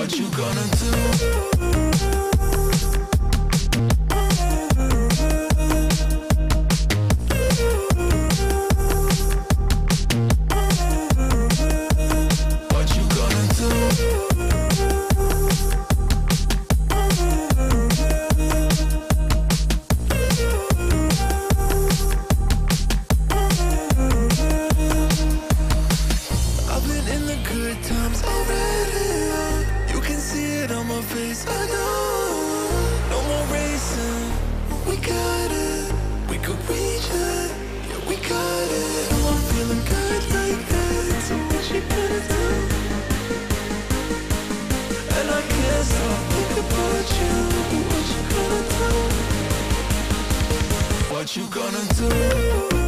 What you gonna do? What you gonna do?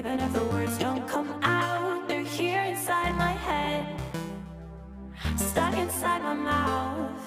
even if the words don't come out. They're here inside my head, stuck inside my mouth.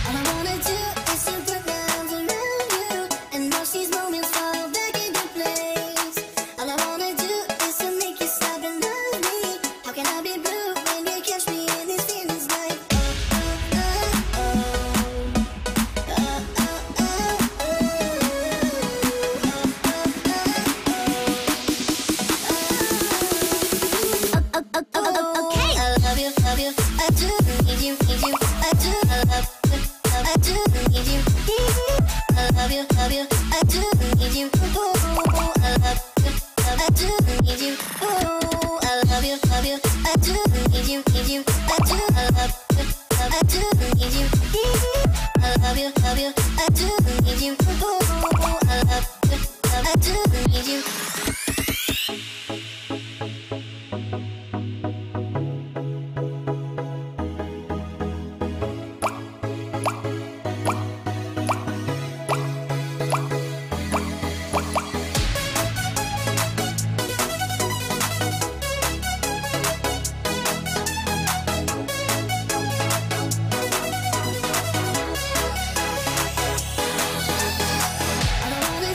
All I wanna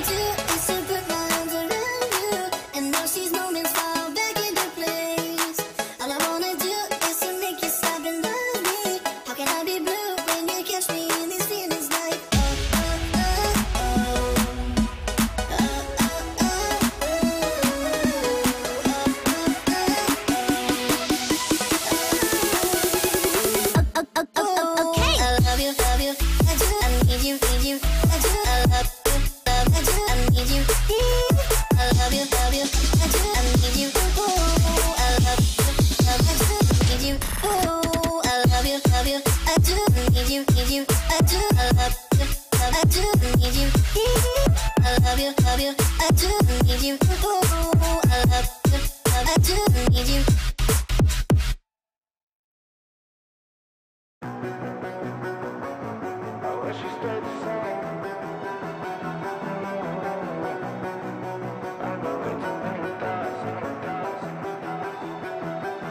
do is to put my arms around you.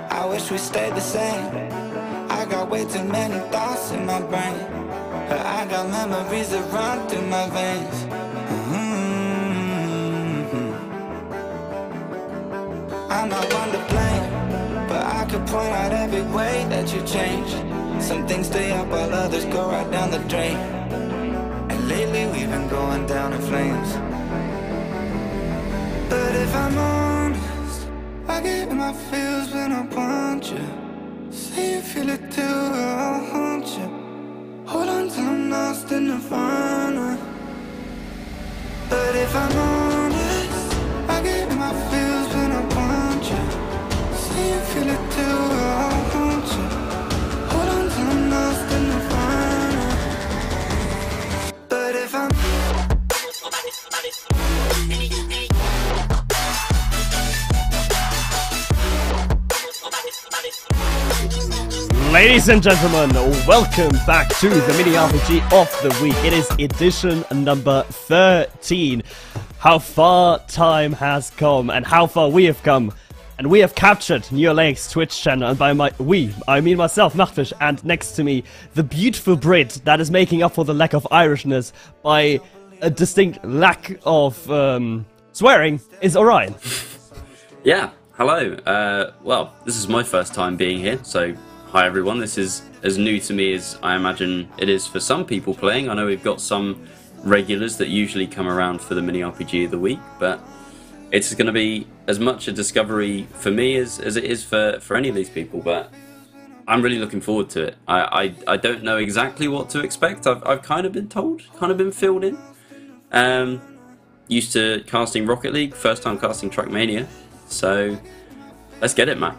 I wish we stayed the same. I got way too many thoughts in my brain, but I got memories that run through my veins. I'm not one to blame, but I could point out every way that you changed. Some things stay up while others go right down the drain, and lately we've been going down in flames. But if I'm honest, I get in my feels when I want you. Say you feel it too, I'll haunt you. Hold on till I'm lost in nirvana. But if I'm honest, I get in my feels when I want you. Say you feel it too, I'll haunt you. Hold on till I'm lost in nirvana. But if I'm Ladies and gentlemen, welcome back to the mini RPG of the week. It is edition number 13. How far time has come and how far we have come. And we have captured New Lake's Twitch channel, and by I mean myself, MachtFISCH, and next to me, the beautiful Brit that is making up for the lack of Irishness by a distinct lack of swearing is Orion. Yeah, hello. Well, this is my first time being here, so hi everyone. This is as new to me as I imagine it is for some people playing. I know we've got some regulars that usually come around for the mini RPG of the week, but it's going to be as much a discovery for me as it is for any of these people, but I'm really looking forward to it. I don't know exactly what to expect. I've kind of been told, kind of been filled in. Used to casting Rocket League, first time casting Trackmania, so let's get it, Mac.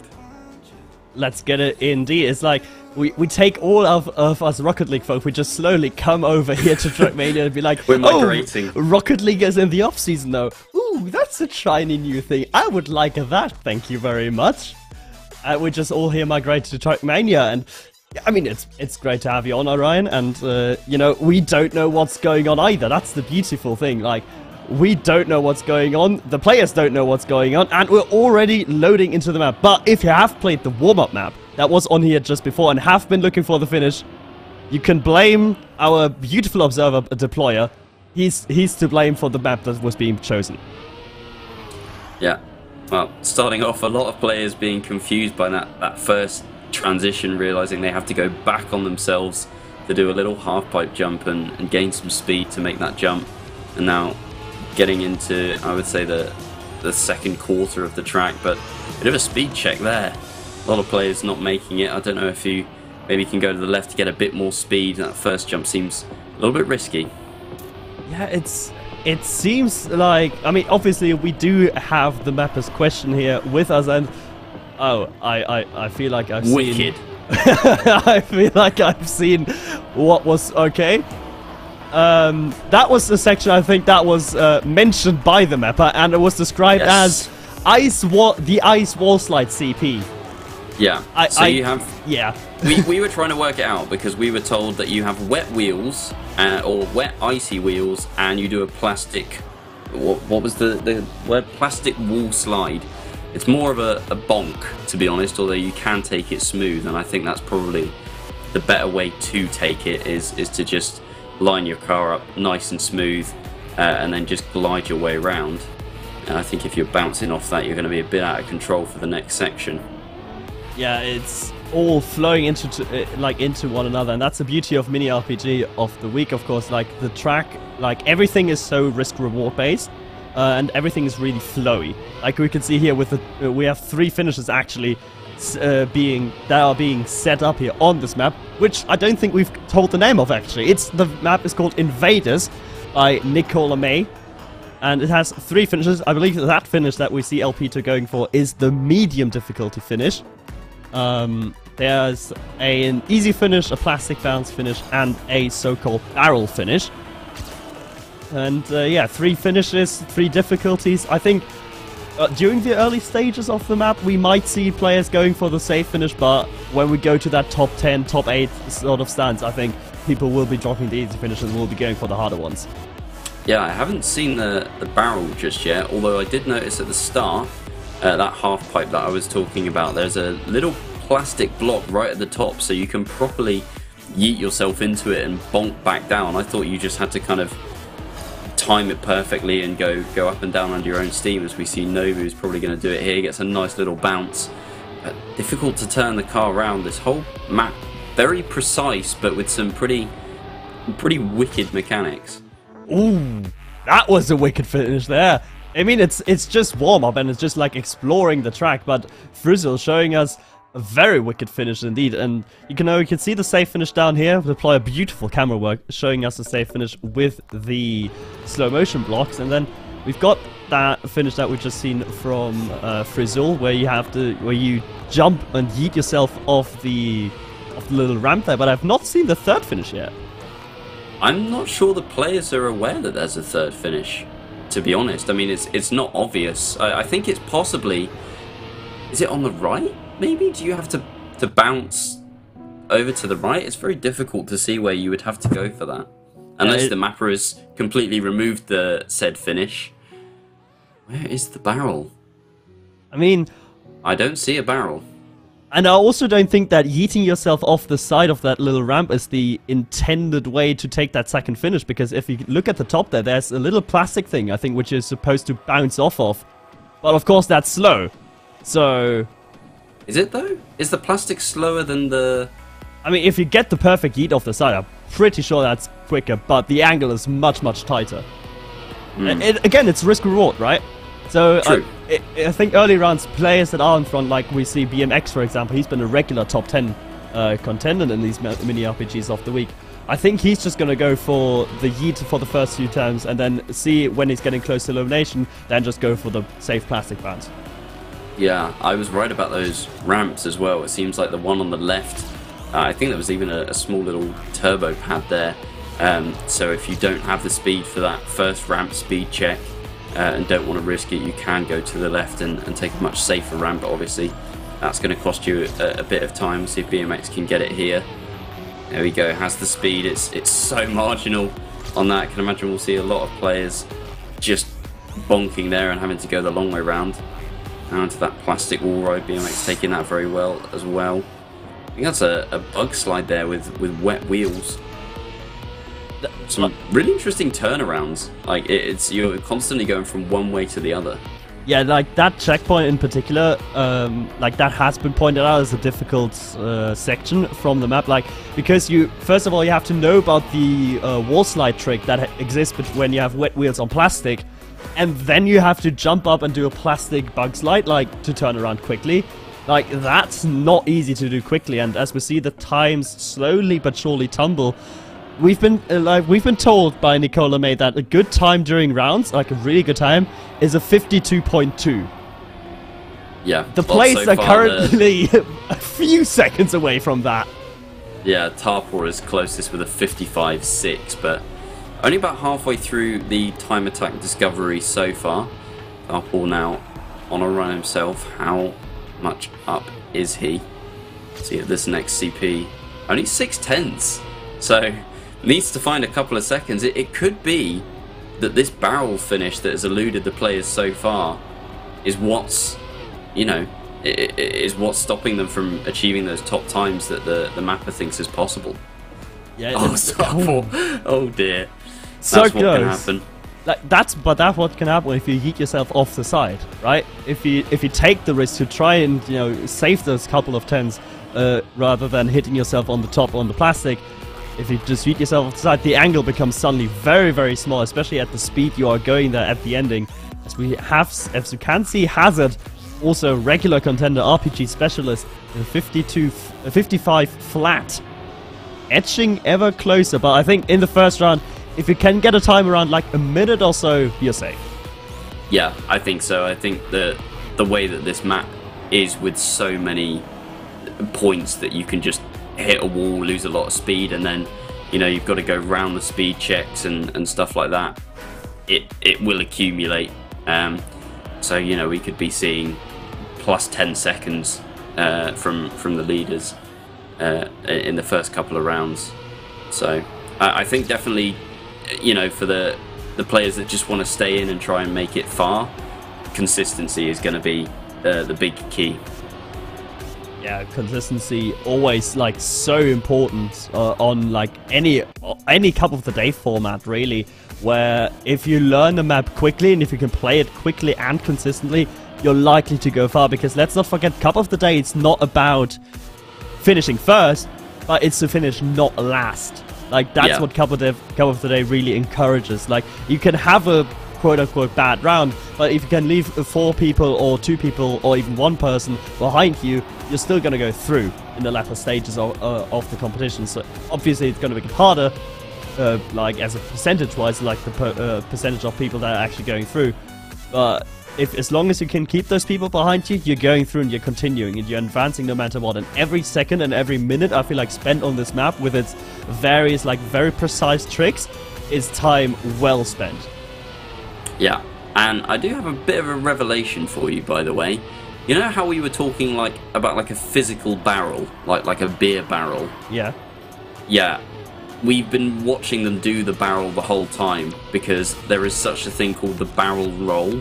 Let's get it indeed. It's like we take all of us Rocket League folk, we just slowly come over here to Trackmania and be like, we're migrating. Oh, Rocket League is in the off season though. Ooh, that's a shiny new thing. I would like that. Thank you very much. We just all here migrate to Trackmania, and I mean it's great to have you on, Orion. And you know, we don't know what's going on either. That's the beautiful thing. Like, we don't know what's going on, the players don't know what's going on, and we're already loading into the map. But if you have played the warm-up map that was on here just before and have been looking for the finish, you can blame our beautiful observer deployer. He's to blame for the map that was being chosen. Yeah, well, starting off, a lot of players being confused by that first transition, realizing they have to go back on themselves to do a little half-pipe jump and gain some speed to make that jump, and now getting into, I would say, the second quarter of the track, but a bit of a speed check there. A lot of players not making it. I don't know if you maybe can go to the left to get a bit more speed. That first jump seems a little bit risky. Yeah, it seems like, I mean, obviously we do have the mappers question here with us, and oh, I feel like I've Wicked. seen I feel like I've seen what was okay. That was the section, I think, that was mentioned by the mapper, and it was described as the ice wall slide CP. Yeah. You have. Yeah. we were trying to work it out because we were told that you have wet wheels or wet icy wheels, and you do a plastic. What was the word? Plastic wall slide. It's more of a bonk, to be honest. Although you can take it smooth, and I think that's probably the better way to take it is to just line your car up nice and smooth and then just glide your way around. And I think if you're bouncing off that, you're going to be a bit out of control for the next section. Yeah, it's all flowing into one another, and that's the beauty of mini RPG of the week, of course. Like, the track, like, everything is so risk reward based, and everything is really flowy. Like we can see here with the we have 3 finishes actually being set up here on this map, which I don't think we've told the name of actually. The map is called Invaders by Nicola May. and it has 3 finishes. I believe that finish that we see LP2 going for is the medium difficulty finish. There's an easy finish, a plastic bounce finish, and a so-called barrel finish. And yeah, 3 finishes, 3 difficulties. I think during the early stages of the map, we might see players going for the safe finish, but when we go to that top 10, top 8 sort of stance, I think people will be dropping the easy finishes and will be going for the harder ones. Yeah, I haven't seen the barrel just yet, although I did notice at the start, that half pipe that I was talking about, there's a little plastic block right at the top, so you can properly yeet yourself into it and bonk back down. I thought you just had to kind of time it perfectly and go up and down under your own steam, as we see Nobu is probably going to do it here. He gets a nice little bounce. Difficult to turn the car around. This whole map, very precise, but with some pretty wicked mechanics. Ooh, that was a wicked finish there. I mean, it's just warm-up and it's just like exploring the track, but Frizzle showing us a very wicked finish indeed. And you can see the safe finish down here. We apply a beautiful camera work showing us the safe finish with the slow motion blocks, and then we've got that finish that we've just seen from Frizzle, where you jump and yeet yourself off the little ramp there. But I've not seen the third finish yet. I'm not sure the players are aware that there's a third finish, to be honest. I mean, it's not obvious. I think it's possibly... Is it on the right, maybe? Do you have to bounce over to the right? It's very difficult to see where you would have to go for that. Unless the mapper has completely removed the said finish. Where is the barrel? I mean... I don't see a barrel. And I also don't think that yeeting yourself off the side of that little ramp is the intended way to take that second finish, because if you look at the top there, there's a little plastic thing, I think, which is supposed to bounce off of. But of course that's slow. So... Is it though? Is the plastic slower than the... I mean, if you get the perfect yeet off the side, I'm pretty sure that's quicker, but the angle is much, much tighter. Again, it's risk-reward, right? So I think early rounds, players that are in front, like we see BMX, for example, he's been a regular top 10 contender in these mini RPGs of the week. I think he's just going to go for the yeet for the first few times, and then see when he's getting close to elimination, then just go for the safe plastic bounce. Yeah, I was right about those ramps as well. It seems like the one on the left, I think there was even a small little turbo pad there. So if you don't have the speed for that first ramp speed check and don't want to risk it, you can go to the left and take a much safer ramp. But obviously, that's going to cost you a bit of time. See if BMX can get it here. There we go, has the speed. It's so marginal on that. I can imagine we'll see a lot of players just bonking there and having to go the long way round. Now into that plastic wall ride, BMX taking that very well as well. I think that's a bug slide there with wet wheels. Some really interesting turnarounds. Like you're constantly going from one way to the other. Yeah, like that checkpoint in particular, like that has been pointed out as a difficult section from the map. Like, because first of all, you have to know about the wall slide trick that exists when you have wet wheels on plastic. And then you have to jump up and do a plastic bug slide, like, to turn around quickly. Like, that's not easy to do quickly, and as we see the times slowly but surely tumble, we've been told by Nicola May that a good time during rounds, like a really good time, is a 52.2. Yeah. The players are currently a few seconds away from that. Yeah, Tarpor is closest with a 55.6, but only about halfway through the TimeAttack discovery so far. Tarpor now on a run himself. How much up is he? See at this next CP, only 6/10, so needs to find a couple of seconds. It could be that this barrel finish that has eluded the players so far is what's, is what's stopping them from achieving those top times that the mapper thinks is possible. Yeah. Oh dear. So that's what close. can happen. Like that's what can happen if you yeet yourself off the side, right? If you take the risk to try and save those couple of tens, rather than hitting yourself on the top on the plastic. If you just yeet yourself off the side, the angle becomes suddenly very, very small, especially at the speed you are going there at the ending. As you can see, Hazard, also regular contender, RPG specialist, in 55 flat, edging ever closer. But I think in the first round, if you can get a time around like a minute or so, you're safe. Yeah, I think so. I think that the way that this map is, with so many points that you can just hit a wall, lose a lot of speed, and then you've got to go round the speed checks and stuff like that. It will accumulate. So we could be seeing plus 10 seconds from the leaders in the first couple of rounds. So I think definitely, for the players that just want to stay in and try and make it far, consistency is going to be the big key. Yeah, consistency always like so important on like any Cup of the Day format, really, where if you learn the map quickly and if you can play it quickly and consistently, you're likely to go far. Because let's not forget, Cup of the Day, it's not about finishing first, but it's to finish not last. Like, that's what Cup of the Day really encourages. Like, you can have a quote-unquote bad round, but if you can leave 4 people or 2 people or even 1 person behind you, you're still going to go through in the latter stages of the competition. So obviously it's going to make it harder, like as a percentage-wise, like the percentage of people that are actually going through. But as long as you can keep those people behind you, you're going through and you're continuing and you're advancing no matter what. And every second and every minute I feel like spent on this map with its various like very precise tricks is time well spent. Yeah, and I do have a bit of a revelation for you, by the way. You know how we were talking about like a physical barrel, like a beer barrel? Yeah. Yeah, we've been watching them do the barrel the whole time because there is such a thing called the barrel roll.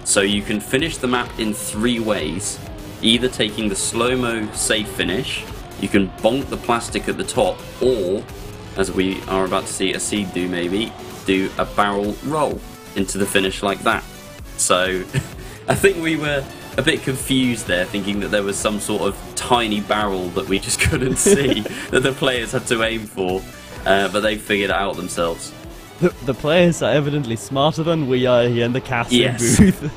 So you can finish the map in 3 ways, either taking the slow-mo safe finish, you can bonk the plastic at the top, or, as we are about to see a seed do maybe, do a barrel roll into the finish like that. So I think we were a bit confused there, thinking that there was some sort of tiny barrel that we just couldn't see that the players had to aim for, but they figured it out themselves. The players are evidently smarter than we are here in the casting booth.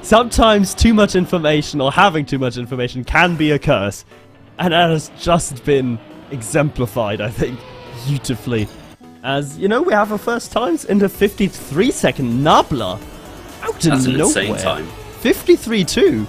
Sometimes too much information or having too much information can be a curse, and that has just been exemplified, I think, beautifully. As, we have our first times in the 53-second Nabla. Out of nowhere. That's an insane time. 53-2.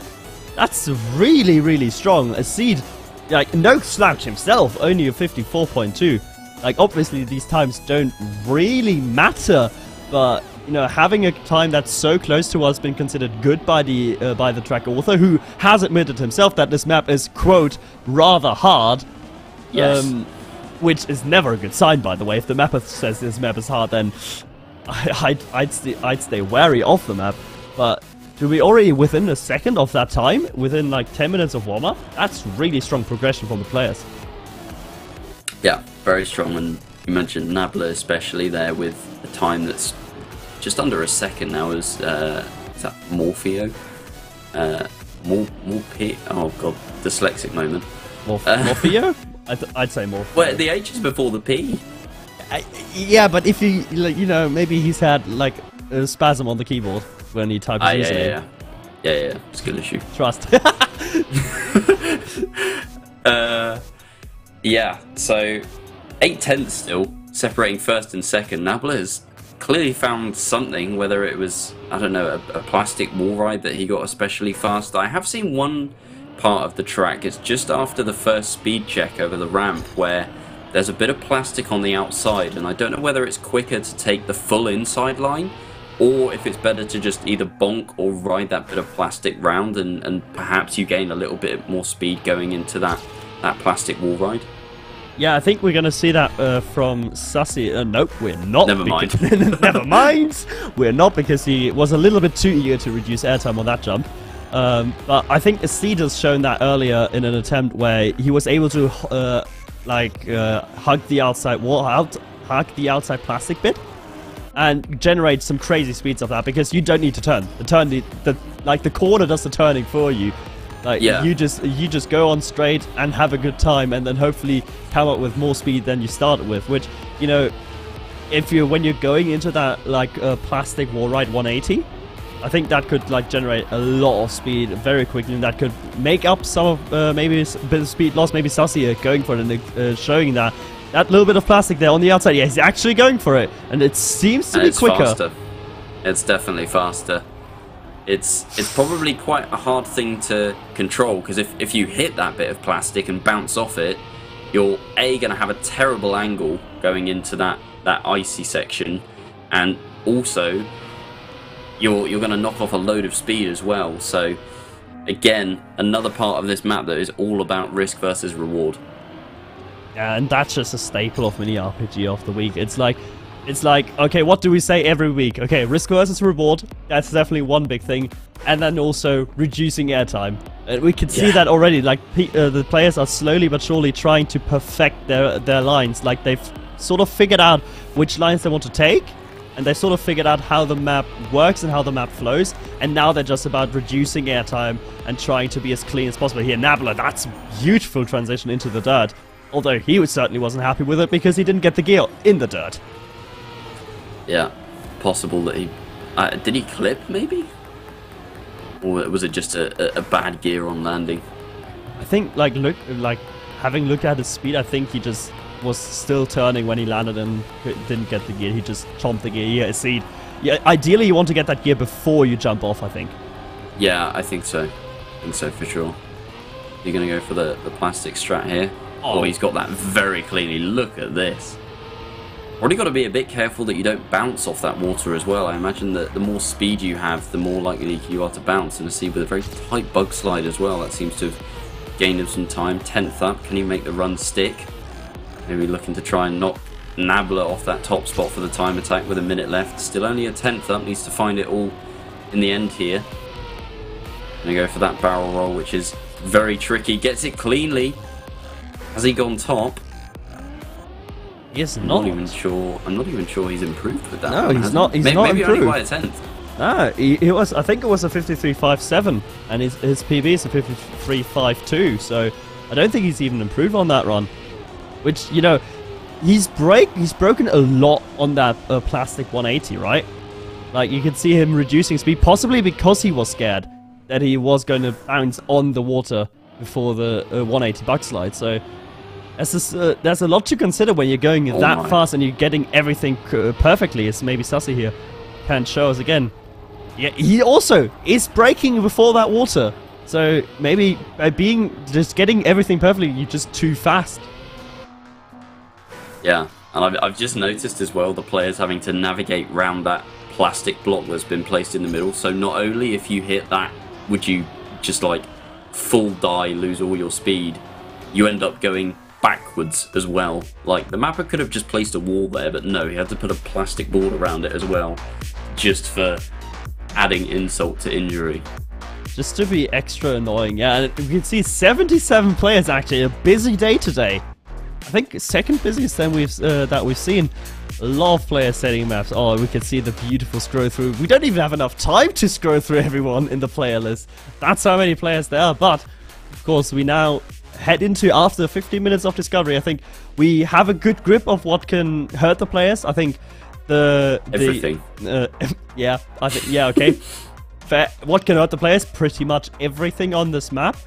That's really, really strong. A seed, like, no slouch himself, only a 54.2. Like, obviously these times don't really matter, but, having a time that's so close to us been considered good by the track author, who has admitted himself that this map is, quote, rather hard. Yes. Which is never a good sign, by the way. If the mapper says this map is hard, then I'd stay wary of the map. But to be already within a second of that time, within like 10 minutes of warm-up, that's really strong progression from the players. Yeah, very strong. And you mentioned Nabla especially there with a time that's just under a second now. Is that Morpheo? Oh god, dyslexic moment. Morpheo? I'd say more. Well, the H is before the P. Yeah, but if you, maybe he's had like a spasm on the keyboard when he types his username. Yeah. Skill issue. Trust. Yeah. So 8/10 still separating first and second. Nabla has clearly found something. Whether it was, I don't know, a plastic wall ride that he got especially fast. I have seen one part of the track. It's just after the first speed check over the ramp where there's a bit of plastic on the outside, and I don't know whether it's quicker to take the full inside line or if it's better to just either bonk or ride that bit of plastic round, and perhaps you gain a little bit more speed going into that plastic wall ride. Yeah, I think we're going to see that from Sussy. Nope, we're not. Never mind. Never mind. We're not, because he was a little bit too eager to reduce airtime on that jump. But I think Seed has shown that earlier in an attempt where he was able to hug the outside wall, hug the outside plastic bit, and generate some crazy speeds of that, because you don't need to turn. The corner does the turning for you. Like, yeah. you just go on straight and have a good time, and then hopefully come up with more speed than you started with. Which, when you're going into that plastic wall ride 180. I think that could generate a lot of speed very quickly, and that could make up some of maybe a bit of speed loss. Maybe Sussy going for it and showing that little bit of plastic there on the outside. Yeah, he's actually going for it, and it seems to be quicker. Faster. It's definitely faster. It's probably quite a hard thing to control, because if you hit that bit of plastic and bounce off it, you're A, going to have a terrible angle going into that icy section, and also you're going to knock off a load of speed as well. So again, another part of this map that is all about risk versus reward. Yeah, and that's just a staple of mini RPG of the week. It's like, okay, what do we say every week? Okay, risk versus reward, that's definitely one big thing. And then also reducing airtime. And we can see that already, like the players are slowly but surely trying to perfect their lines. Like they've sort of figured out which lines they want to take, and they've sort of figured out how the map works and how the map flows, and now they're just about reducing airtime and trying to be as clean as possible. Here, Nabla, that's a beautiful transition into the dirt. Although he certainly wasn't happy with it because he didn't get the gear in the dirt. Yeah, possible that he... did he clip, maybe? Or was it just a bad gear on landing? I think, having looked at his speed, I think he just was still turning when he landed and didn't get the gear. He just chomped the gear. Yeah, seed. Yeah, ideally you want to get that gear before you jump off, I think. Yeah, I think so. I think so for sure. You're going to go for the plastic strat here. Oh, he's got that very cleanly. Look at this. Already got to be a bit careful that you don't bounce off that water as well. I imagine that the more speed you have, the more likely you are to bounce. And I see with a very tight bug slide as well. That seems to have gained him some time. 10th up. Can he make the run stick? Maybe looking to try and knock Nabla off that top spot for the time attack with a minute left. Still only a 10th up. Needs to find it all in the end here. Gonna go for that barrel roll, which is very tricky. Gets it cleanly. Has he gone top? Yes, I'm not even sure he's improved with that. No, one, he's not. He's maybe not only improved. by a 10th. No, he was. I think it was a 53.57, and his PB is a 53.52. So I don't think he's even improved on that run. Which, you know, he's broken a lot on that plastic 180, right? Like you can see him reducing speed, possibly because he was scared that he was going to bounce on the water before the 180 bug slide. So there's a lot to consider when you're going that fast and you're getting everything perfectly. As maybe Sassy here can show us again. Yeah, he also is braking before that water. So maybe by just getting everything perfectly, you're just too fast. Yeah, and I've just noticed as well the players having to navigate round that plastic block that's been placed in the middle. So not only if you hit that would you just like full die, lose all your speed, you end up going backwards as well. Like the mapper could have just placed a wall there, but no, he had to put a plastic board around it as well, just for adding insult to injury. Just to be extra annoying. Yeah, and we can see 77 players actually. A busy day today. I think second busiest that we've seen. A lot of players setting maps. Oh, we can see the beautiful scroll through. We don't even have enough time to scroll through everyone in the player list. That's how many players there are. But of course, we now head into, after 15 minutes of discovery, I think we have a good grip of what can hurt the players. I think everything. Yeah, I think okay. Fair. What can hurt the players? Pretty much everything on this map.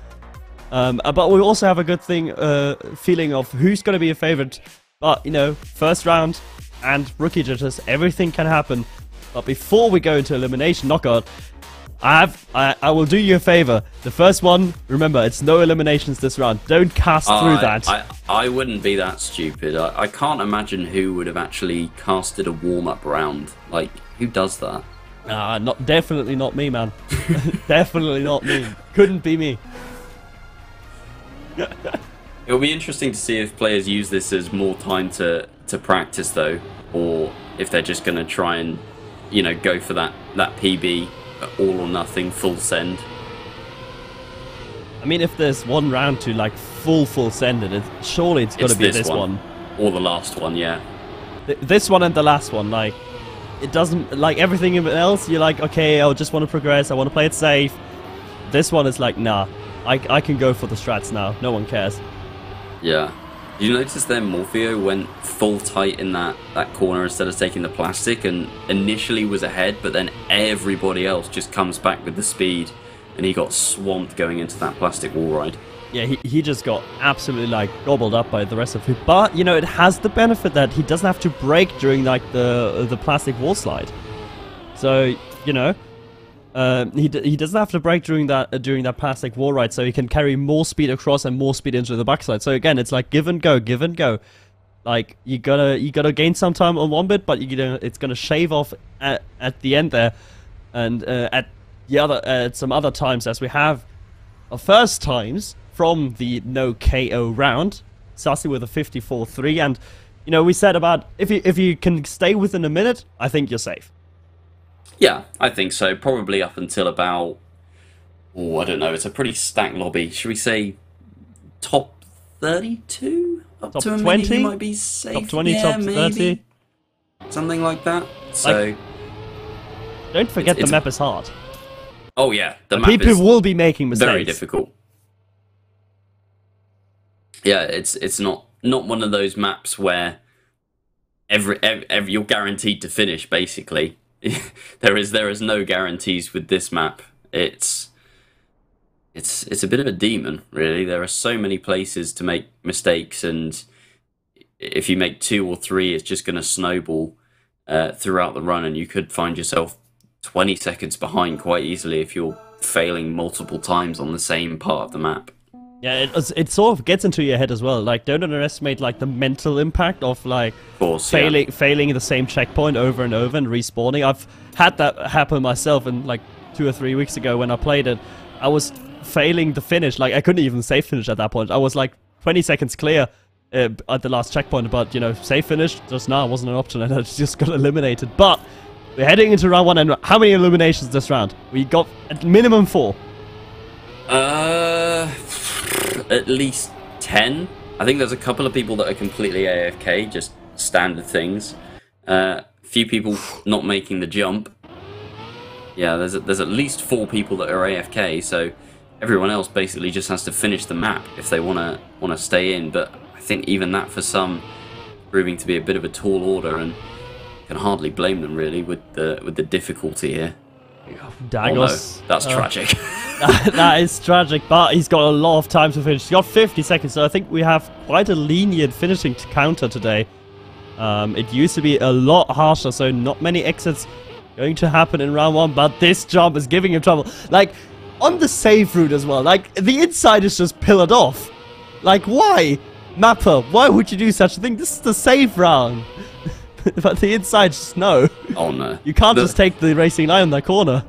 But we also have a good feeling of who's going to be a favorite. But you know, first round and rookie jitters, everything can happen. But before we go into elimination knockout, I will do you a favor. The first one, remember, it's no eliminations this round. Don't cast through that. I wouldn't be that stupid. I can't imagine who would have actually casted a warm-up round. Like, who does that? Definitely not me, man. Definitely not me. Couldn't be me. It'll be interesting to see if players use this as more time to practice, though, or if they're just going to try and, you know, go for that PB, all or nothing, full send. I mean, if there's one round to like full send it, surely it's got to be this one. Or the last one, yeah. This one and the last one, like, it doesn't, like everything else, you're like, okay, I just want to progress, I want to play it safe. This one is like, nah, I can go for the strats now, no one cares. Yeah. You notice there Morpheo went full tight in that corner instead of taking the plastic, and initially was ahead, but then everybody else just comes back with the speed, and he got swamped going into that plastic wall ride. Yeah, he just got absolutely like gobbled up by the rest of it. But you know, it has the benefit that he doesn't have to brake during like the plastic wall slide. So, you know, he doesn't have to brake during that plastic wall ride, so he can carry more speed across and more speed into the backside. So again, it's like give and go, give and go. Like you gotta gain some time on one bit, but it's gonna shave off at the end there, and at some other times, as we have our first times from the no KO round, starting with a 54-3, and you know we said about if you can stay within a minute, I think you're safe. Yeah, I think so. Probably up until about, I don't know. It's a pretty stacked lobby. Should we say top 32? Up top to a 20? minute, you might be safe. Top 20, yeah, top maybe. 30. Something like that. So, don't forget the map is hard. Oh yeah, the map people is will be making mistakes. very difficult. Yeah, it's not one of those maps where every you're guaranteed to finish. Basically, there is no guarantees with this map. It's a bit of a demon, really. There are so many places to make mistakes, and if you make 2 or 3, it's just going to snowball throughout the run, and you could find yourself 20 seconds behind quite easily if you're failing multiple times on the same part of the map. Yeah, it sort of gets into your head as well. Like, don't underestimate like the mental impact of like failing the same checkpoint over and over and respawning. I've had that happen myself, and like 2 or 3 weeks ago when I played it, I was failing the finish. Like I couldn't even safe finish at that point. I was like 20 seconds clear at the last checkpoint, but you know, safe finish just now wasn't an option, and I just got eliminated. But we're heading into round 1, and how many eliminations this round? We got at minimum 4. At least 10. I think there's a couple of people that are completely AFK, just standard things. Few people not making the jump. Yeah, there's at least 4 people that are AFK, so everyone else basically just has to finish the map if they wanna stay in. But I think even that for some proving to be a bit of a tall order, and can hardly blame them really with the difficulty here. Dagos. Oh no, that's tragic. That is tragic, but he's got a lot of time to finish. He's got 50 seconds, so I think we have quite a lenient finishing counter today. It used to be a lot harsher, so not many exits going to happen in round 1, but this jump is giving him trouble. Like, on the safe route as well, like, the inside is just pillared off. Like, why? Mapper, why would you do such a thing? This is the safe round. But the inside, just no. Oh no. You can't just take the racing line in that corner.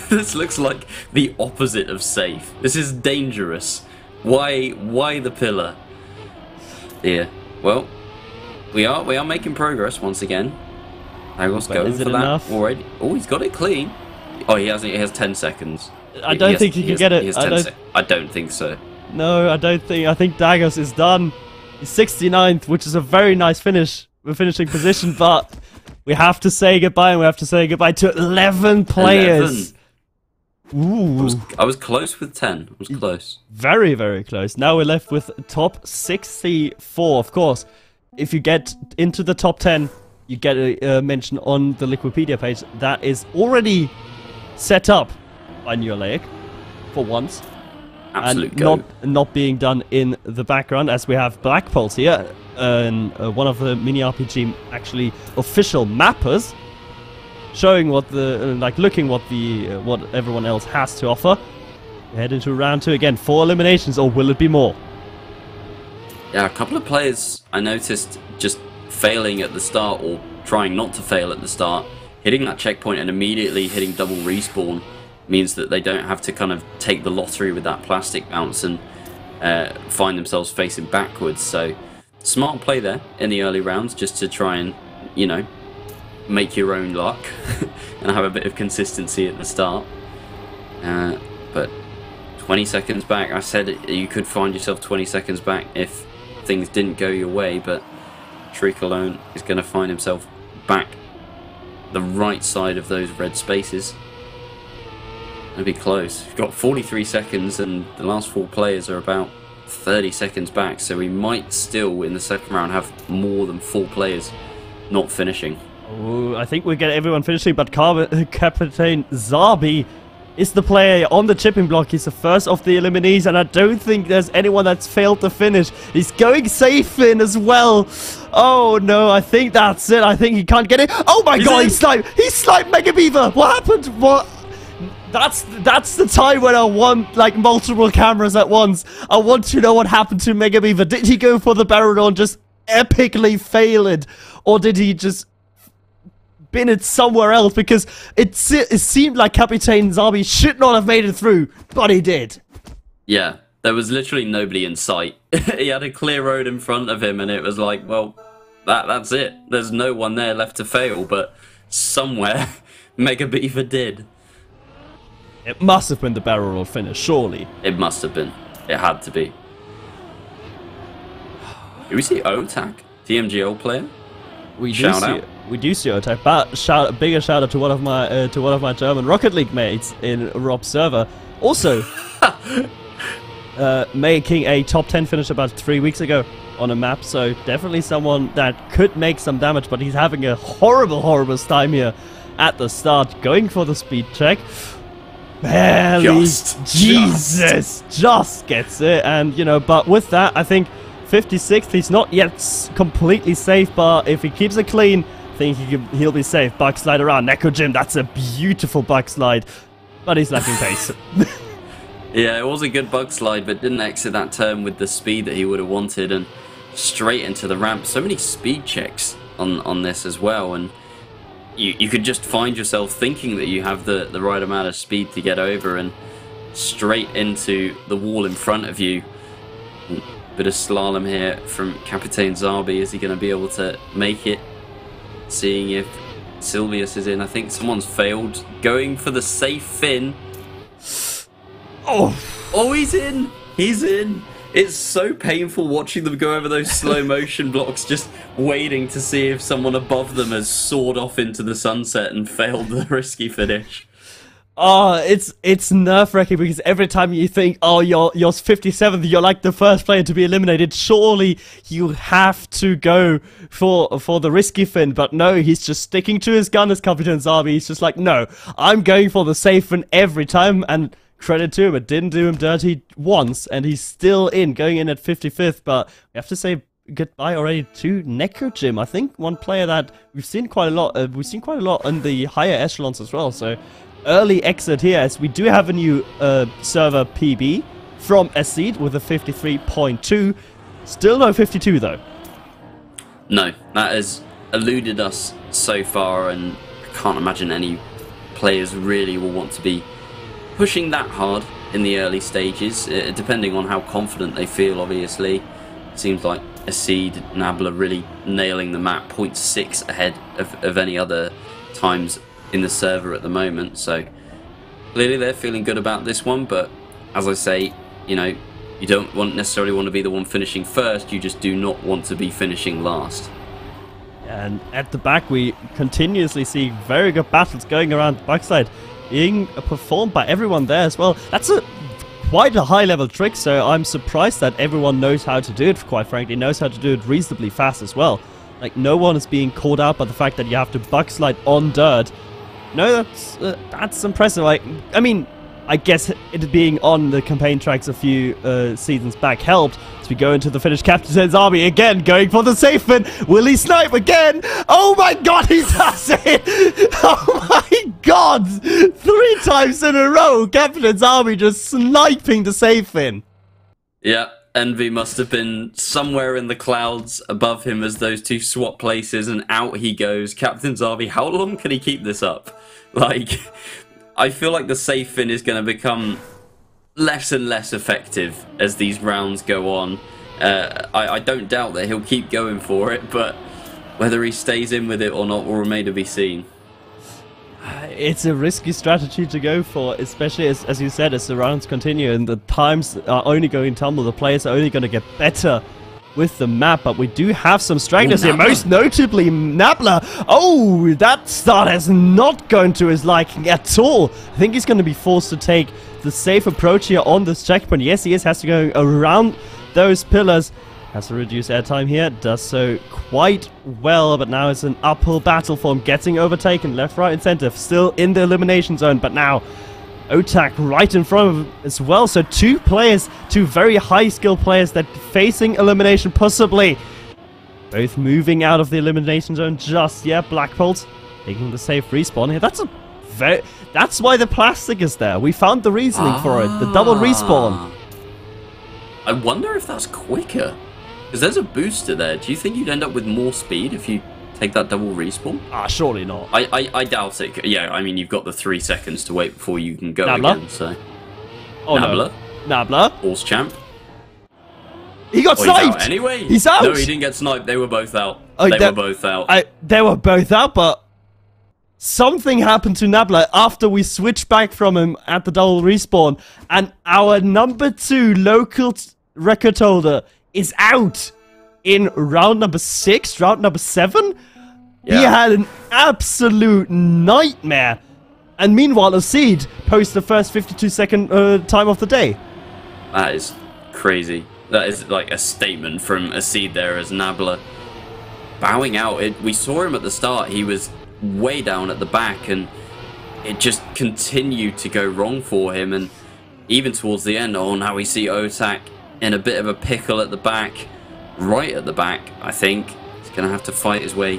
This looks like the opposite of safe. This is dangerous. Why the pillar? Yeah. Well, we are making progress once again. Dagos going for that enough? already. Oh, he's got it clean. Oh, he has 10 seconds. I don't think he can get it. I don't think so. No, I don't think. I think Dagos is done. He's 69th, which is a very nice finish. Finishing position, but we have to say goodbye, and we have to say goodbye to 11 players. 11. Ooh. I was close with 10. I was close. Very, very close. Now we're left with top 64. Of course, if you get into the top 10, you get a mention on the Liquipedia page. That is already set up by New Lake for once. Absolute and go. not being done in the background, as we have Black Pulse here, and one of the mini RPG actually official mappers, showing what the looking what everyone else has to offer. We head into round 2 again. 4 eliminations, or will it be more? Yeah, a couple of players I noticed just failing at the start, or trying not to fail at the start, hitting that checkpoint and immediately hitting double respawn. Means that they don't have to kind of take the lottery with that plastic bounce and find themselves facing backwards. So smart play there in the early rounds, just to try and, you know, make your own luck and have a bit of consistency at the start. But 20 seconds back, I said you could find yourself 20 seconds back if things didn't go your way, but Shriek alone is going to find himself back the right side of those red spaces. It'll be close. We've got 43 seconds, and the last 4 players are about 30 seconds back, so we might still, in the second round, have more than 4 players not finishing. Oh, I think we get everyone finishing, but Captain Zarbi is the player on the chipping block. He's the first of the eliminees, and I don't think there's anyone that's failed to finish. He's going safe in as well. Oh no, I think that's it. I think he can't get it. Oh my god, he sniped Mega Beaver. What happened? What? That's the time when I want like multiple cameras at once. I want to know what happened to Mega Beaver. Did he go for the barrel roll and just epically fail it, or did he just been it somewhere else? Because it seemed like Captain Zarbi should not have made it through, but he did. Yeah, there was literally nobody in sight. He had a clear road in front of him, and it was like, well, that's it. There's no one there left to fail, but somewhere Mega Beaver did. It must have been the barrel roll finish, surely. It must have been. It had to be. Do we see O-Tack, TMGL player? We do see O-Tack, but bigger shout out to one of my German Rocket League mates in Rob's server. Also, making a top 10 finish about 3 weeks ago on a map, so definitely someone that could make some damage, but he's having a horrible time here at the start, going for the speed check. Barely, just gets it, and you know, but with that, I think 56th, he's not yet completely safe, but if he keeps it clean, I think he'll be safe. Bug slide around, Neko Jim, that's a beautiful bug slide, but he's lacking pace. Yeah, it was a good bug slide, but didn't exit that turn with the speed that he would have wanted, and straight into the ramp. So many speed checks on this as well, and you could just find yourself thinking that you have the right amount of speed to get over, and straight into the wall in front of you. Bit of slalom here from Captain Zarbi. Is he going to be able to make it? Seeing if Sylvius is in. I think someone's failed. Going for the safe fin. Oh, he's in. He's in. It's so painful watching them go over those slow motion blocks, just waiting to see if someone above them has soared off into the sunset and failed the risky finish. Oh, it's nerve-wracking because every time you think, oh, you're 57th, you're like the first player to be eliminated, surely you have to go for the risky fin, but no, he's just sticking to his gun as Captain Zarbi. He's just like, no, I'm going for the safe fin every time, and credit to him, it didn't do him dirty once, and he's still going in at 55th, but we have to say goodbye already to Neko Jim. I think one player that we've seen quite a lot in the higher echelons as well, so early exit here, as we do have a new server PB from Acid with a 53.2. Still no 52 though. No, that has eluded us so far, and I can't imagine any players really will want to be pushing that hard in the early stages, depending on how confident they feel, obviously. It seems like Acid, Nabla really nailing the map, 0.6 ahead of any other times in the server at the moment, so clearly they're feeling good about this one. But as I say, you know, you don't necessarily want to be the one finishing first, you just do not want to be finishing last. And at the back we continuously see very good battles going around the backside, being performed by everyone there as well. That's quite a high level trick, so I'm surprised that everyone knows how to do it, quite frankly, knows how to do it reasonably fast as well. Like, no one is being called out by the fact that you have to bug slide on dirt. No, that's impressive. I mean, I guess it being on the campaign tracks a few seasons back helped. As we go into the finish, Captain Zarbi again going for the safe fin. Will he snipe again? Oh my god, he does it! Oh my god! 3 times in a row, Captain Zarbi just sniping the safe fin. Yeah, Envy must have been somewhere in the clouds above him as those two swap places, and out he goes. Captain Zarbi, how long can he keep this up? Like, I feel like the safe fin is going to become less and less effective as these rounds go on. I don't doubt that he'll keep going for it, but whether he stays in with it or not will remain to be seen. It's a risky strategy to go for, especially as you said, as the rounds continue and the times are only going to tumble. The players are only going to get better with the map, but we do have some stragglers here, most notably Nabla. Oh, that start has not gone to his liking at all. I think he's going to be forced to take the safe approach here on this checkpoint. Yes, he is, has to go around those pillars. Has to reduce airtime here, does so quite well, but now it's an uphill battle for him, getting overtaken left, right, and center, still in the elimination zone, but now OTAC right in front of him as well. So two players, two very high skill players that facing elimination possibly. Both moving out of the elimination zone just yet. Blackbolt taking the safe respawn here. That's why the plastic is there. We found the reasoning for it. The double respawn. I wonder if that's quicker. Because there's a booster there. Do you think you'd end up with more speed if you take that double respawn? Surely not. I doubt it. Yeah, I mean, you've got the 3 seconds to wait before you can go Nabla? again, so... Oh, Nabla? No. Nabla? Horse champ? He got sniped! He's out anyway? He's out! No, he didn't get sniped. They were both out. Oh, they were both out. They were both out, but... Something happened to Nabla after we switched back from him at the double respawn, and our number 2 local record holder is out in round number 6, round number 7. Yeah. He had an absolute nightmare. And meanwhile, Acid posts the first 52-second time of the day. That is crazy. That is like a statement from Acid there as Nabla bowing out. We saw him at the start. He was way down at the back, and it just continued to go wrong for him. And even towards the end, now we see OTAC in a bit of a pickle at the back, right at the back. I think he's going to have to fight his way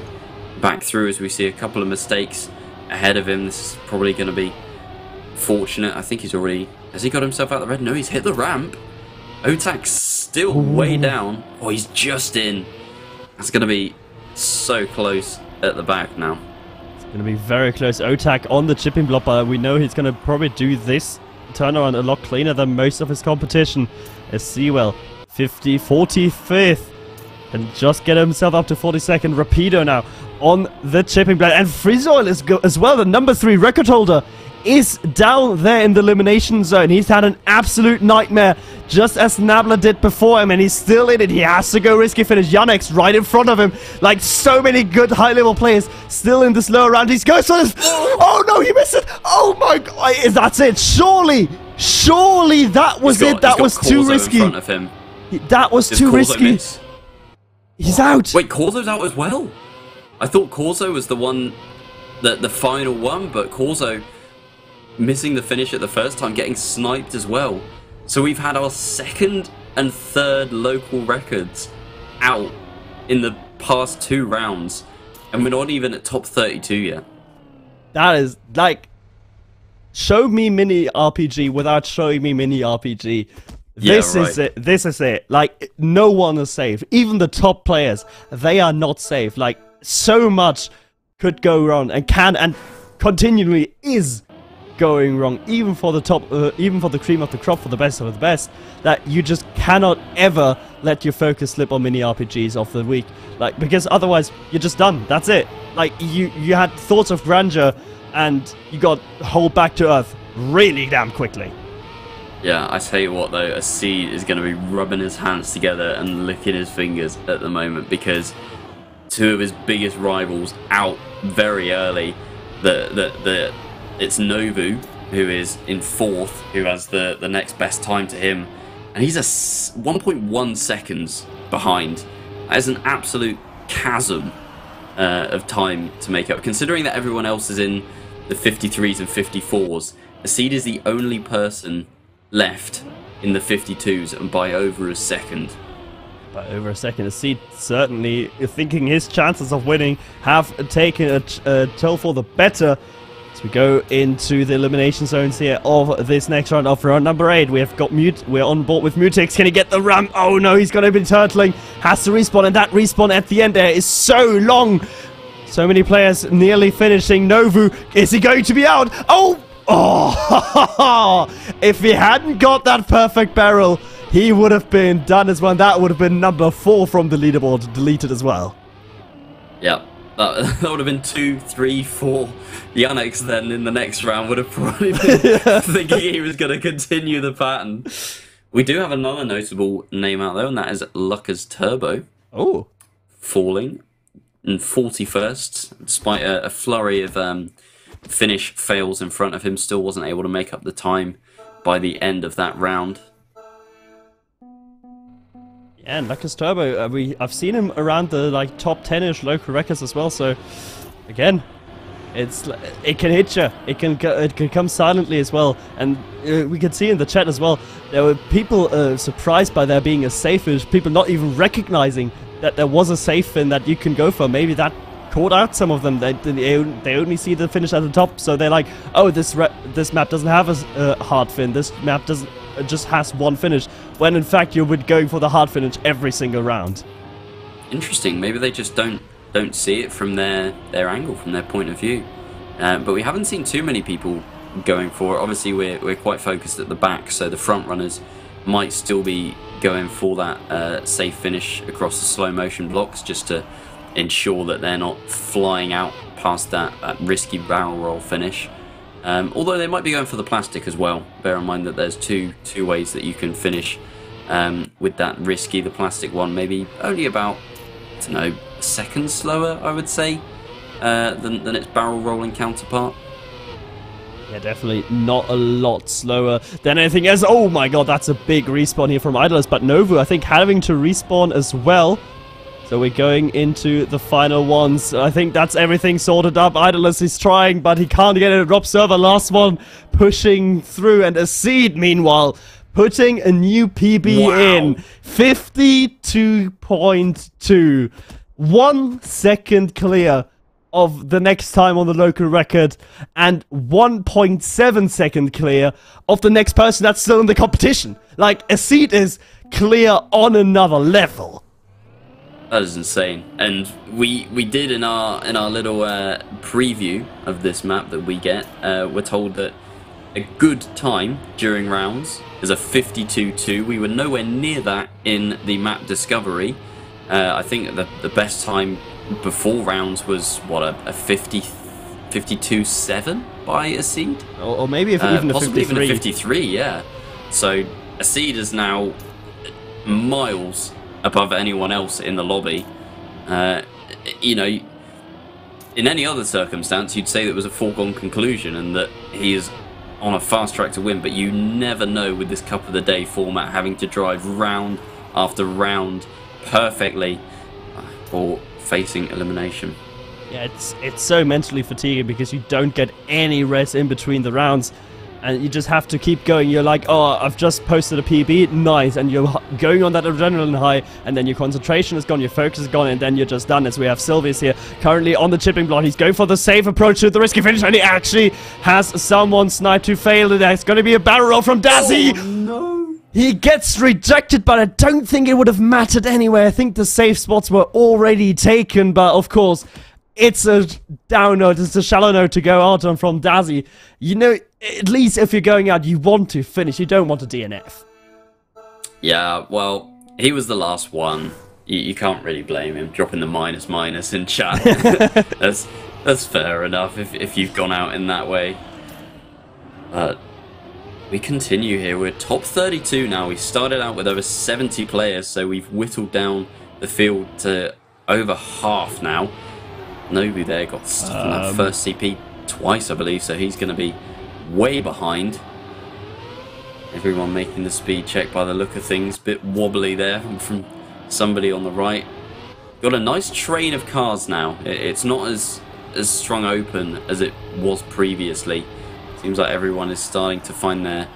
back through as we see a couple of mistakes ahead of him. This is probably going to be fortunate. I think he's already... Has he got himself out of the red? No, he's hit the ramp. OTAC's still way down. Oh, he's just in. That's going to be so close at the back now. Going to be very close. OTAC on the chipping block, but we know he's going to probably do this turnaround a lot cleaner than most of his competition. As Sewell, 45th, and just get himself up to 42nd. Rapido now on the chipping block, and Frizoil is as well. The number 3 record holder is down there in the elimination zone. He's had an absolute nightmare, just as Nabla did before him, and he's still in it. He has to go risky finish. Yannick's right in front of him. Like so many good high-level players still in this lower round. He goes for this. Oh no, he missed it. Oh my god, that's it. Surely that was it. That was too risky. In front of him. That was too risky. Miss? He's out. Wait, Corzo's out as well? I thought Corzo was the one, the final one, but Corzo missing the finish at the first time, getting sniped as well. So we've had our 2nd and 3rd local records out in the past 2 rounds, and we're not even at top 32 yet. That is like, show me mini RPG without showing me mini RPG. This is it. This is it. Like, no one is safe. Even the top players, they are not safe. Like, so much could go wrong and can and continually is going wrong, even for the top, even for the cream of the crop, for the best of the best, that you just cannot ever let your focus slip on mini RPGs of the week, like, because otherwise you're just done. That's it. Like, you had thoughts of grandeur and you got hauled back to earth really damn quickly. Yeah, I tell you what though, Acid is going to be rubbing his hands together and licking his fingers at the moment, because 2 of his biggest rivals out very early. It's Novu, who is in 4th, who has the next best time to him, and he's 1.1 seconds behind. That is an absolute chasm of time to make up. Considering that everyone else is in the 53s and 54s, Acid is the only person left in the 52s, and by over a second. By over a second, Acid certainly thinking his chances of winning have taken a toll for the better. As we go into the elimination zones here of this next round of round number 8, we have got we're on board with Mutix. Can he get the ramp? Oh no, he's going to be turtling. Has to respawn, and that respawn at the end there is so long. So many players nearly finishing. Novu, is he going to be out? Oh! If he hadn't got that perfect barrel, he would have been done as well. That would have been number 4 from the leaderboard, deleted as well. Yeah. That would have been 2, 3, 4. Yannick's then in the next round would have probably been thinking he was going to continue the pattern. We do have another notable name out there, and that is Lucker's Turbo. Oh. Falling in 41st, despite a flurry of finish fails in front of him. Still wasn't able to make up the time by the end of that round. Yeah, and Lucas Turbo, I've seen him around the top 10-ish local records as well, so again, It can hit you. It can come silently as well. And we could see in the chat as well, there were people surprised by there being a safe finish. People not even recognizing that there was a safe fin that you can go for. Maybe that caught out some of them. They only see the finish at the top, so they're like, oh, this map doesn't have a hard fin. This map just has one finish. When in fact you would going for the hard finish every single round. Interesting. Maybe they just don't see it from their angle, from their point of view. But we haven't seen too many people going for it. Obviously, we're quite focused at the back, so the front runners might still be going for that safe finish across the slow motion blocks, just to ensure that they're not flying out past that risky barrel roll finish. Although they might be going for the plastic as well. Bear in mind that there's two ways that you can finish with that risky. The plastic one maybe only about, I don't know, a second slower, I would say, than its barrel rolling counterpart. Yeah, definitely not a lot slower than anything else. Oh my god, that's a big respawn here from Idlers, but Novu, I think, having to respawn as well. So we're going into the final ones. I think that's everything sorted up. Idlers is trying, but he can't get a drop server. Last one pushing through, and a seed, meanwhile, putting a new PB in. 52.2. 1 second clear of the next time on the local record, and 1.7 second clear of the next person that's still in the competition. Like, a seed is clear on another level. That is insane. And we did in our little preview of this map that we get, we're told that a good time during rounds is a 52.2. We were nowhere near that in the map discovery. I think the best time before rounds was, what, a 52.7 by a seed? Or maybe even a 53. Possibly even a 53, yeah. So a seed is now miles above anyone else in the lobby. You know, in any other circumstance, you'd say that it was a foregone conclusion and that he is on a fast track to win, but you never know with this Cup of the Day format, having to drive round after round perfectly or facing elimination. Yeah, it's so mentally fatiguing because you don't get any rest in between the rounds, and you just have to keep going. You're like, oh, I've just posted a PB, nice, and you're going on that adrenaline high, and then your concentration is gone, your focus is gone, and then you're just done. As we have Sylvius here currently on the chipping block. He's going for the safe approach to the risky finish, and he actually has someone sniped to fail. There's going to be a barrel roll from Dazzy. Oh, no. He gets rejected, but I don't think it would have mattered anyway. I think the safe spots were already taken, but of course, it's a down note, it's a shallow note to go out on from Dazzy. You know, at least if you're going out, you want to finish, you don't want a DNF. Yeah, well, he was the last one. You can't really blame him, dropping the minus in chat. That's fair enough if you've gone out in that way. But we continue here. We're top 32 now. We started out with over 70 players, so we've whittled down the field to over half now. Nobu there got stuck on that first CP twice, I believe, so he's going to be way behind. Everyone making the speed check by the look of things. Bit wobbly there from somebody on the right. Got a nice train of cars now. It's not as strong open as it was previously. Seems like everyone is starting to find their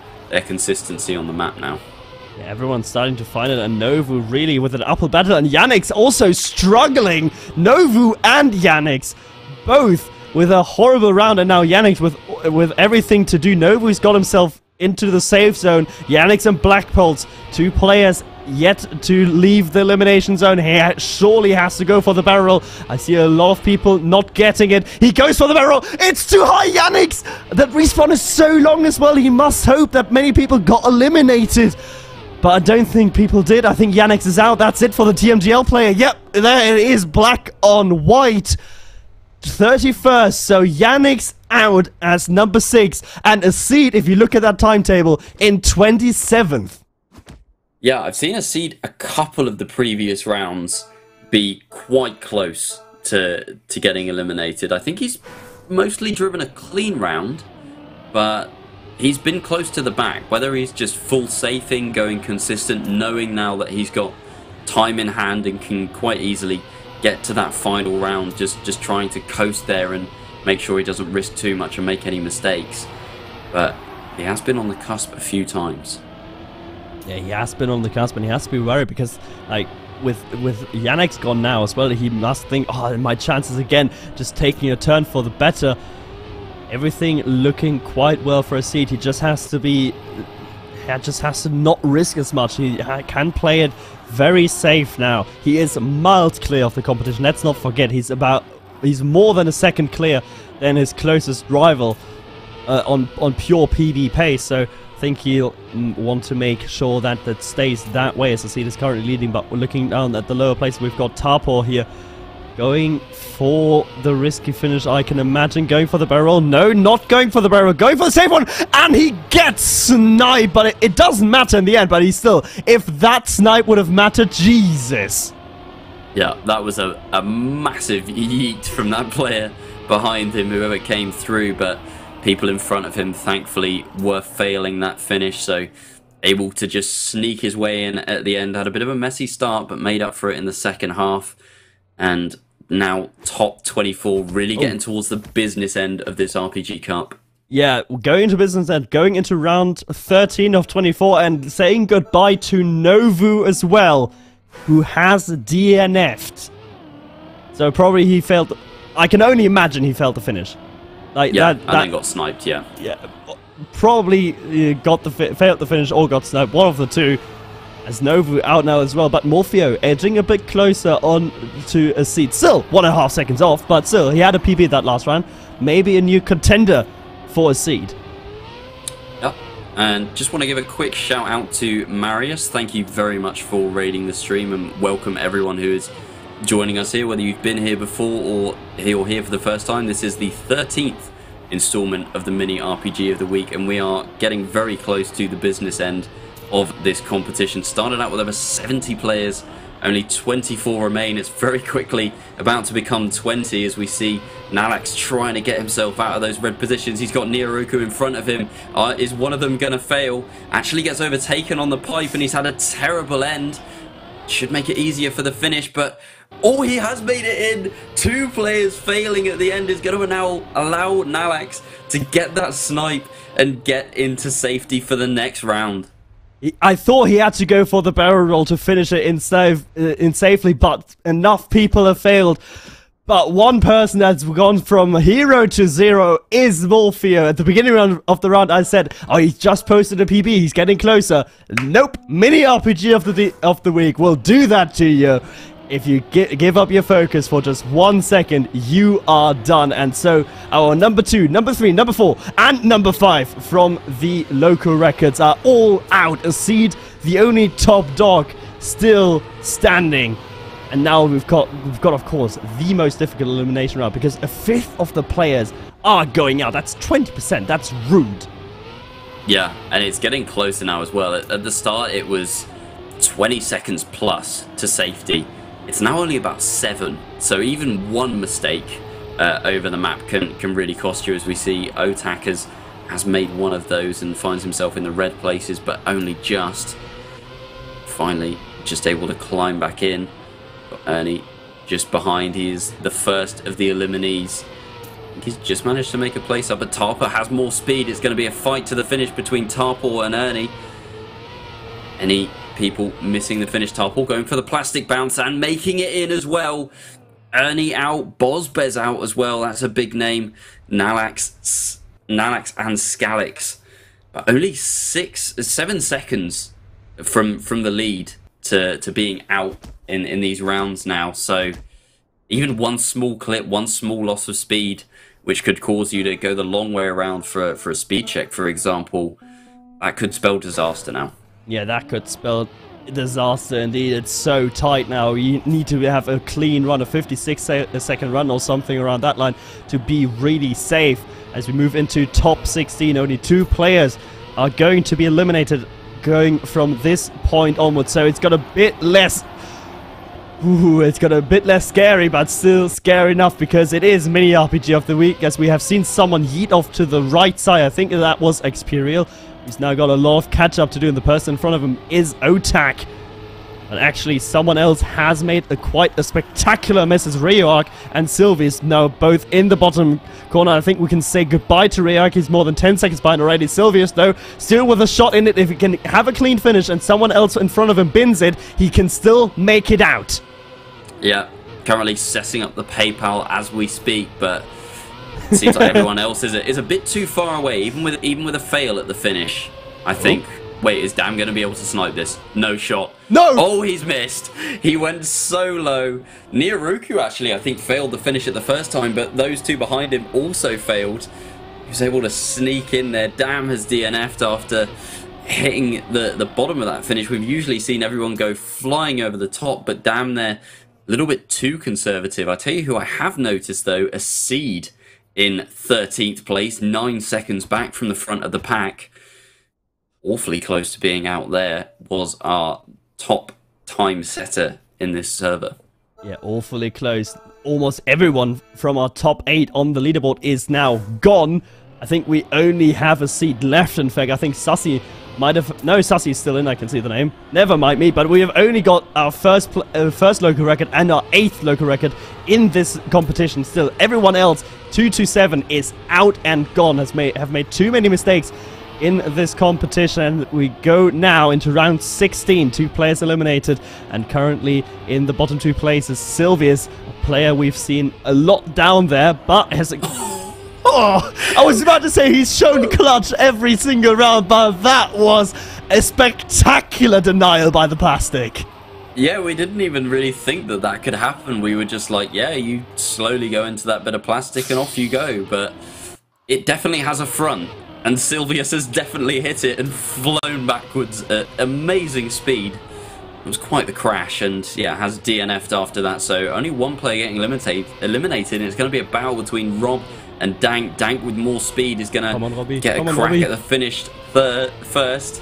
consistency on the map now. Yeah, everyone's starting to find it, and Novu really with an uphill battle, and Yannick's also struggling. Novu and Yannick's both with a horrible round, and now Yannick's with everything to do. Novu's got himself into the safe zone. Yannick's and Blackpulse, two players yet to leave the elimination zone. He surely has to go for the barrel. I see a lot of people not getting it. He goes for the barrel. It's too high, Yannick's. That respawn is so long as well. He must hope that many people got eliminated. But I don't think people did. I think Yannick's is out. That's it for the TMGL player. Yep, there it is, black on white. 31st, so Yannick's out as number 6, and a seed, if you look at that timetable, in 27th. Yeah, I've seen a seed a couple of the previous rounds be quite close to getting eliminated. I think he's mostly driven a clean round, but he's been close to the back. Whether he's just full safing, going consistent, knowing now that he's got time in hand and can quite easily get to that final round, just trying to coast there and make sure he doesn't risk too much and make any mistakes. But he has been on the cusp a few times. Yeah, he has been on the cusp, and he has to be worried because, like, with Yannick's gone now as well, he must think, oh, my chances again, just taking a turn for the better. Everything looking quite well for a seed. He just has to be, just has to not risk as much. He can play it very safe now. He is miles clear of the competition. Let's not forget, he's more than a second clear than his closest rival on pure PB pace. So I think he'll want to make sure that that stays that way, as the seed is currently leading. But we're looking down at the lower place. We've got Tarpor here going for the risky finish, I can imagine. Going for the barrel. No, not going for the barrel. Going for the safe one. And he gets sniped. But it doesn't matter in the end. But he's still... If that snipe would have mattered, Jesus. Yeah, that was a massive yeet from that player behind him, whoever came through. But people in front of him, thankfully, were failing that finish. So able to just sneak his way in at the end. Had a bit of a messy start, but made up for it in the second half. And now top 24, really getting towards the business end of this RPG Cup. Yeah, going into business end, going into round 13 of 24, and saying goodbye to Novu as well, who has DNF'd. So probably he failed. I can only imagine he failed the finish. Like yeah, and then got sniped. Yeah, probably failed the finish or got sniped. One of the two. As Novu out now as well, but Morpheo edging a bit closer on to a seat. Still 1.5 seconds off, but still, he had a PB that last round. Maybe a new contender for a seed. Yep. And just want to give a quick shout out to Marius. Thank you very much for raiding the stream, and welcome everyone who is joining us here, whether you've been here before or here for the first time. This is the 13th installment of the mini RPG of the week, and we are getting very close to the business end of this competition. Started out with over 70 players, only 24 remain. It's very quickly about to become 20 as we see Nalax trying to get himself out of those red positions. He's got Nioroku in front of him. Is one of them going to fail? Actually gets overtaken on the pipe, and he's had a terrible end. Should make it easier for the finish, but he has made it in. 2 players failing at the end is going to now allow Nalax to get that snipe and get into safety for the next round. I thought he had to go for the barrel roll to finish it in safely, but enough people have failed. But one person that's gone from hero to zero is Morpheo. At the beginning of the round, I said, oh, he's just posted a PB, he's getting closer. Nope, mini RPG of the week will do that to you. If you give up your focus for just 1 second, you are done. And so our number 2, number 3, number 4, and number 5 from the local records are all out. A seed, the only top dog, still standing. And now we've got of course the most difficult elimination round, because 1/5 of the players are going out. That's 20%. That's rude. Yeah, and it's getting closer now as well. At the start, it was 20 seconds plus to safety. It's now only about 7, so even one mistake over the map can really cost you, as we see Otak has made one of those and finds himself in the red places, but only just. Finally, just able to climb back in. Got Ernie just behind. He is the first of the eliminees. I think he's just managed to make a place up, but Tarpor has more speed. It's going to be a fight to the finish between Tarpor and Ernie. Any people missing the finish? Tarpor going for the plastic bounce and making it in as well. Ernie out, Bozbez out as well. That's a big name. Nalax and Scalix, but only 7 seconds from the lead to being out in these rounds now. So even one small clip, one small loss of speed, which could cause you to go the long way around for a speed check, for example, that could spell disaster now. Yeah, that could spell disaster indeed. It's so tight now. You need to have a clean run, a 56-second run or something around that line to be really safe. As we move into top 16, only 2 players are going to be eliminated going from this point onwards. So it's got a bit less... it's got a bit less scary, but still scary enough, because it is mini RPG of the week, as we have seen someone yeet off to the right side. I think that was Experial. He's now got a lot of catch-up to do, and the person in front of him is Otak. And actually, someone else has made quite a spectacular mess as Reark and Sylvius now both in the bottom corner. I think we can say goodbye to Reark. He's more than 10 seconds behind already. Sylvius, though, still with a shot in it. If he can have a clean finish and someone else in front of him bins it, he can still make it out. Yeah, currently setting up the PayPal as we speak, but it seems like everyone else is a bit too far away, even with a fail at the finish, I think. Wait, is Dam going to be able to snipe this? No shot. No! Oh, he's missed. He went so low. Niaruku, actually, I think, failed the finish at the first time, but those two behind him also failed. He was able to sneak in there. Dam has DNF'd after hitting the bottom of that finish. We've usually seen everyone go flying over the top, but Dam there, a little bit too conservative. I tell you who I have noticed, though, a Seed in 13th place, 9 seconds back from the front of the pack. Awfully close to being out there was our top time setter in this server. Yeah, awfully close. Almost everyone from our top 8 on the leaderboard is now gone. I think we only have a seat left. In fact, I think Sussy might have... No, Sussy's still in, I can see the name. Never mind me, but we have only got our first local record and our 8th local record in this competition still. Everyone else, 227, is out and gone, have made too many mistakes in this competition. We go now into round 16, 2 players eliminated, and currently in the bottom 2 places, Sylvius, a player we've seen a lot down there, but has... Oh, I was about to say he's shown clutch every single round, but that was a spectacular denial by the plastic. Yeah, we didn't even really think that could happen. We were just like, yeah, you slowly go into that bit of plastic and off you go, but it definitely has a front. And Sylvius has definitely hit it and flown backwards at amazing speed. It was quite the crash, and yeah, has DNF'd after that. So only one player getting eliminated, and it's going to be a battle between Rob and Dank. Dank with more speed is going to get a crack at the finished first.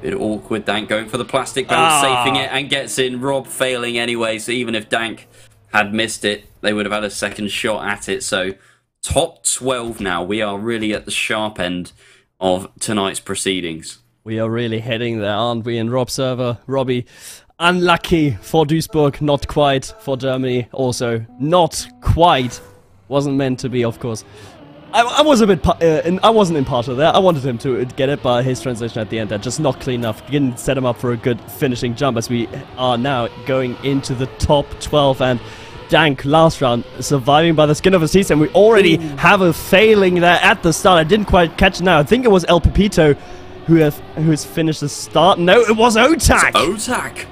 Bit awkward, Dank going for the plastic bounce, safing it, and gets in. Rob failing anyway, so even if Dank had missed it, they would have had a second shot at it. So top 12 now. We are really at the sharp end of tonight's proceedings. We are really heading there, aren't we, in Rob's server? Robbie, unlucky for Duisburg, not quite for Germany, also not quite. Wasn't meant to be, of course. I was a bit, I wasn't impartial there. I wanted him to get it, but his transition at the end, just not clean enough. Didn't set him up for a good finishing jump, as we are now going into the top 12, and Dank last round surviving by the skin of his teeth, and we already have a failing there at the start. I didn't quite catch it now. I think it was El Pepito who has finished the start. No, it was Otak. Otak.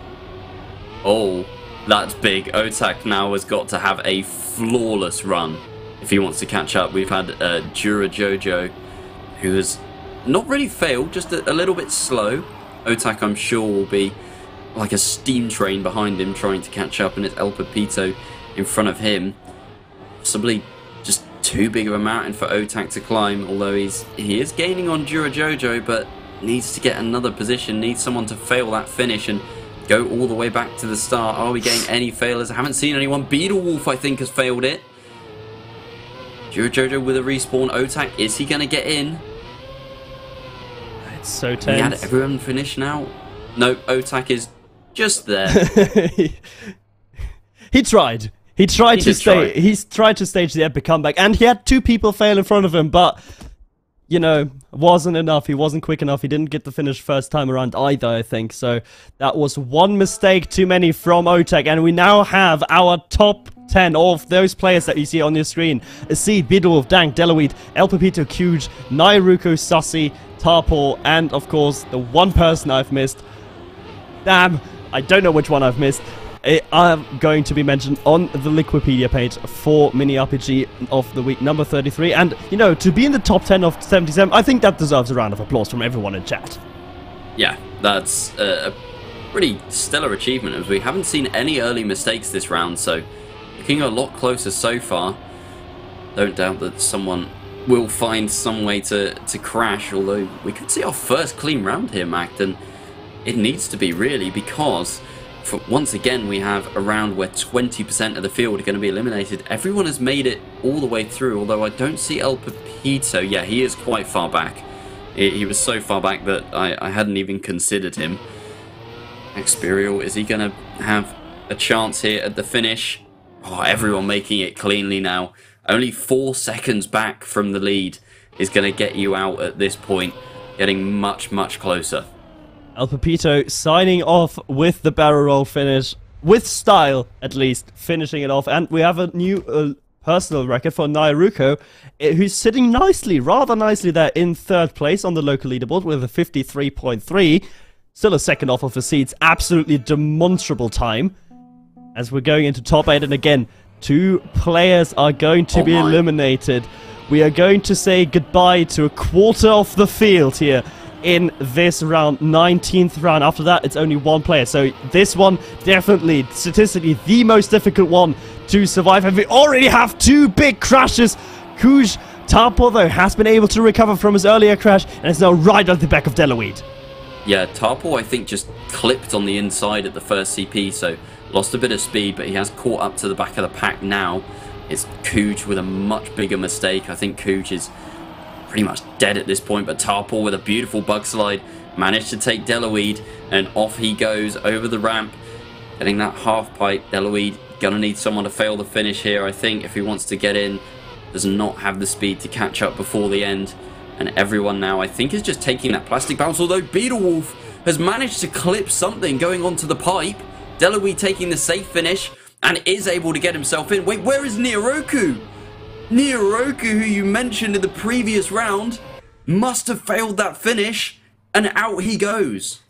Oh, that's big. Otak now has got to have a flawless run if he wants to catch up. We've had Jura Jojo, who has not really failed, just a little bit slow. Otak, I'm sure, will be like a steam train behind him trying to catch up, and it's El Pepito in front of him. Possibly just too big of a mountain for Otak to climb, although he is gaining on Jura Jojo, but needs to get another position, needs someone to fail that finish and go all the way back to the start. Are we getting any failures? I haven't seen anyone. Beetlewolf, I think, has failed it. Jura Jojo with a respawn. Otak, is he going to get in? It's so tense. We had everyone finish now. No, Otak is just there. He tried. He tried to stage the epic comeback, and he had 2 people fail in front of him, but you know, wasn't enough. He wasn't quick enough. He didn't get the finish first time around either, I think. So that was one mistake too many from Otak, and we now have our top 10 of those players that you see on your screen. Aseed, Bidulf, Dank, Deloitte, El Pepito, Kuj, Nairuko, Sussy, Tarpo, and of course the one person I've missed. Damn, I don't know which one I've missed. I'm going to be mentioned on the Liquipedia page for Mini RPG of the week number 33. And, you know, to be in the top 10 of 77, I think that deserves a round of applause from everyone in chat. Yeah, that's a pretty stellar achievement, as we haven't seen any early mistakes this round, so looking a lot closer so far. Don't doubt that someone will find some way to crash, although we could see our first clean round here, Macht, and it needs to be, really, because once again we have a round where 20% of the field are going to be eliminated. Everyone has made it all the way through, although I don't see El Pepito. Yeah, he is quite far back. He was so far back that I hadn't even considered him. Experial, is he going to have a chance here at the finish? Oh, everyone making it cleanly now. Only 4 seconds back from the lead is going to get you out at this point. Getting much, much closer. El Pepito signing off with the barrel roll finish. With style, at least, finishing it off. And we have a new personal record for Nairuko, who's sitting nicely, rather nicely there in 3rd place on the local leaderboard with a 53.3. Still a second off of the seats. Absolutely demonstrable time. As we're going into top 8, and again, 2 players are going to be eliminated. We are going to say goodbye to a quarter of the field here in this round, 19th round. After that, it's only 1 player. So this one, definitely, statistically, the most difficult one to survive. And we already have 2 big crashes. Kuj Tarpo, though, has been able to recover from his earlier crash and is now right at the back of Deloweed. Yeah, Tarpo, I think, just clipped on the inside at the first CP, so lost a bit of speed, but he has caught up to the back of the pack now. It's Kuj with a much bigger mistake. I think Kuj is pretty much dead at this point, but Tarpo with a beautiful bug slide managed to take Deloweed, and off he goes over the ramp, getting that half pipe. Deloweed gonna need someone to fail the finish here, I think, if he wants to get in. Does not have the speed to catch up before the end. And everyone now, I think, is just taking that plastic bounce, although Beetlewolf has managed to clip something going onto the pipe. Deloweed taking the safe finish and is able to get himself in. Wait, where is Nioroku? Nioroku, who you mentioned in the previous round, must have failed that finish, and out he goes.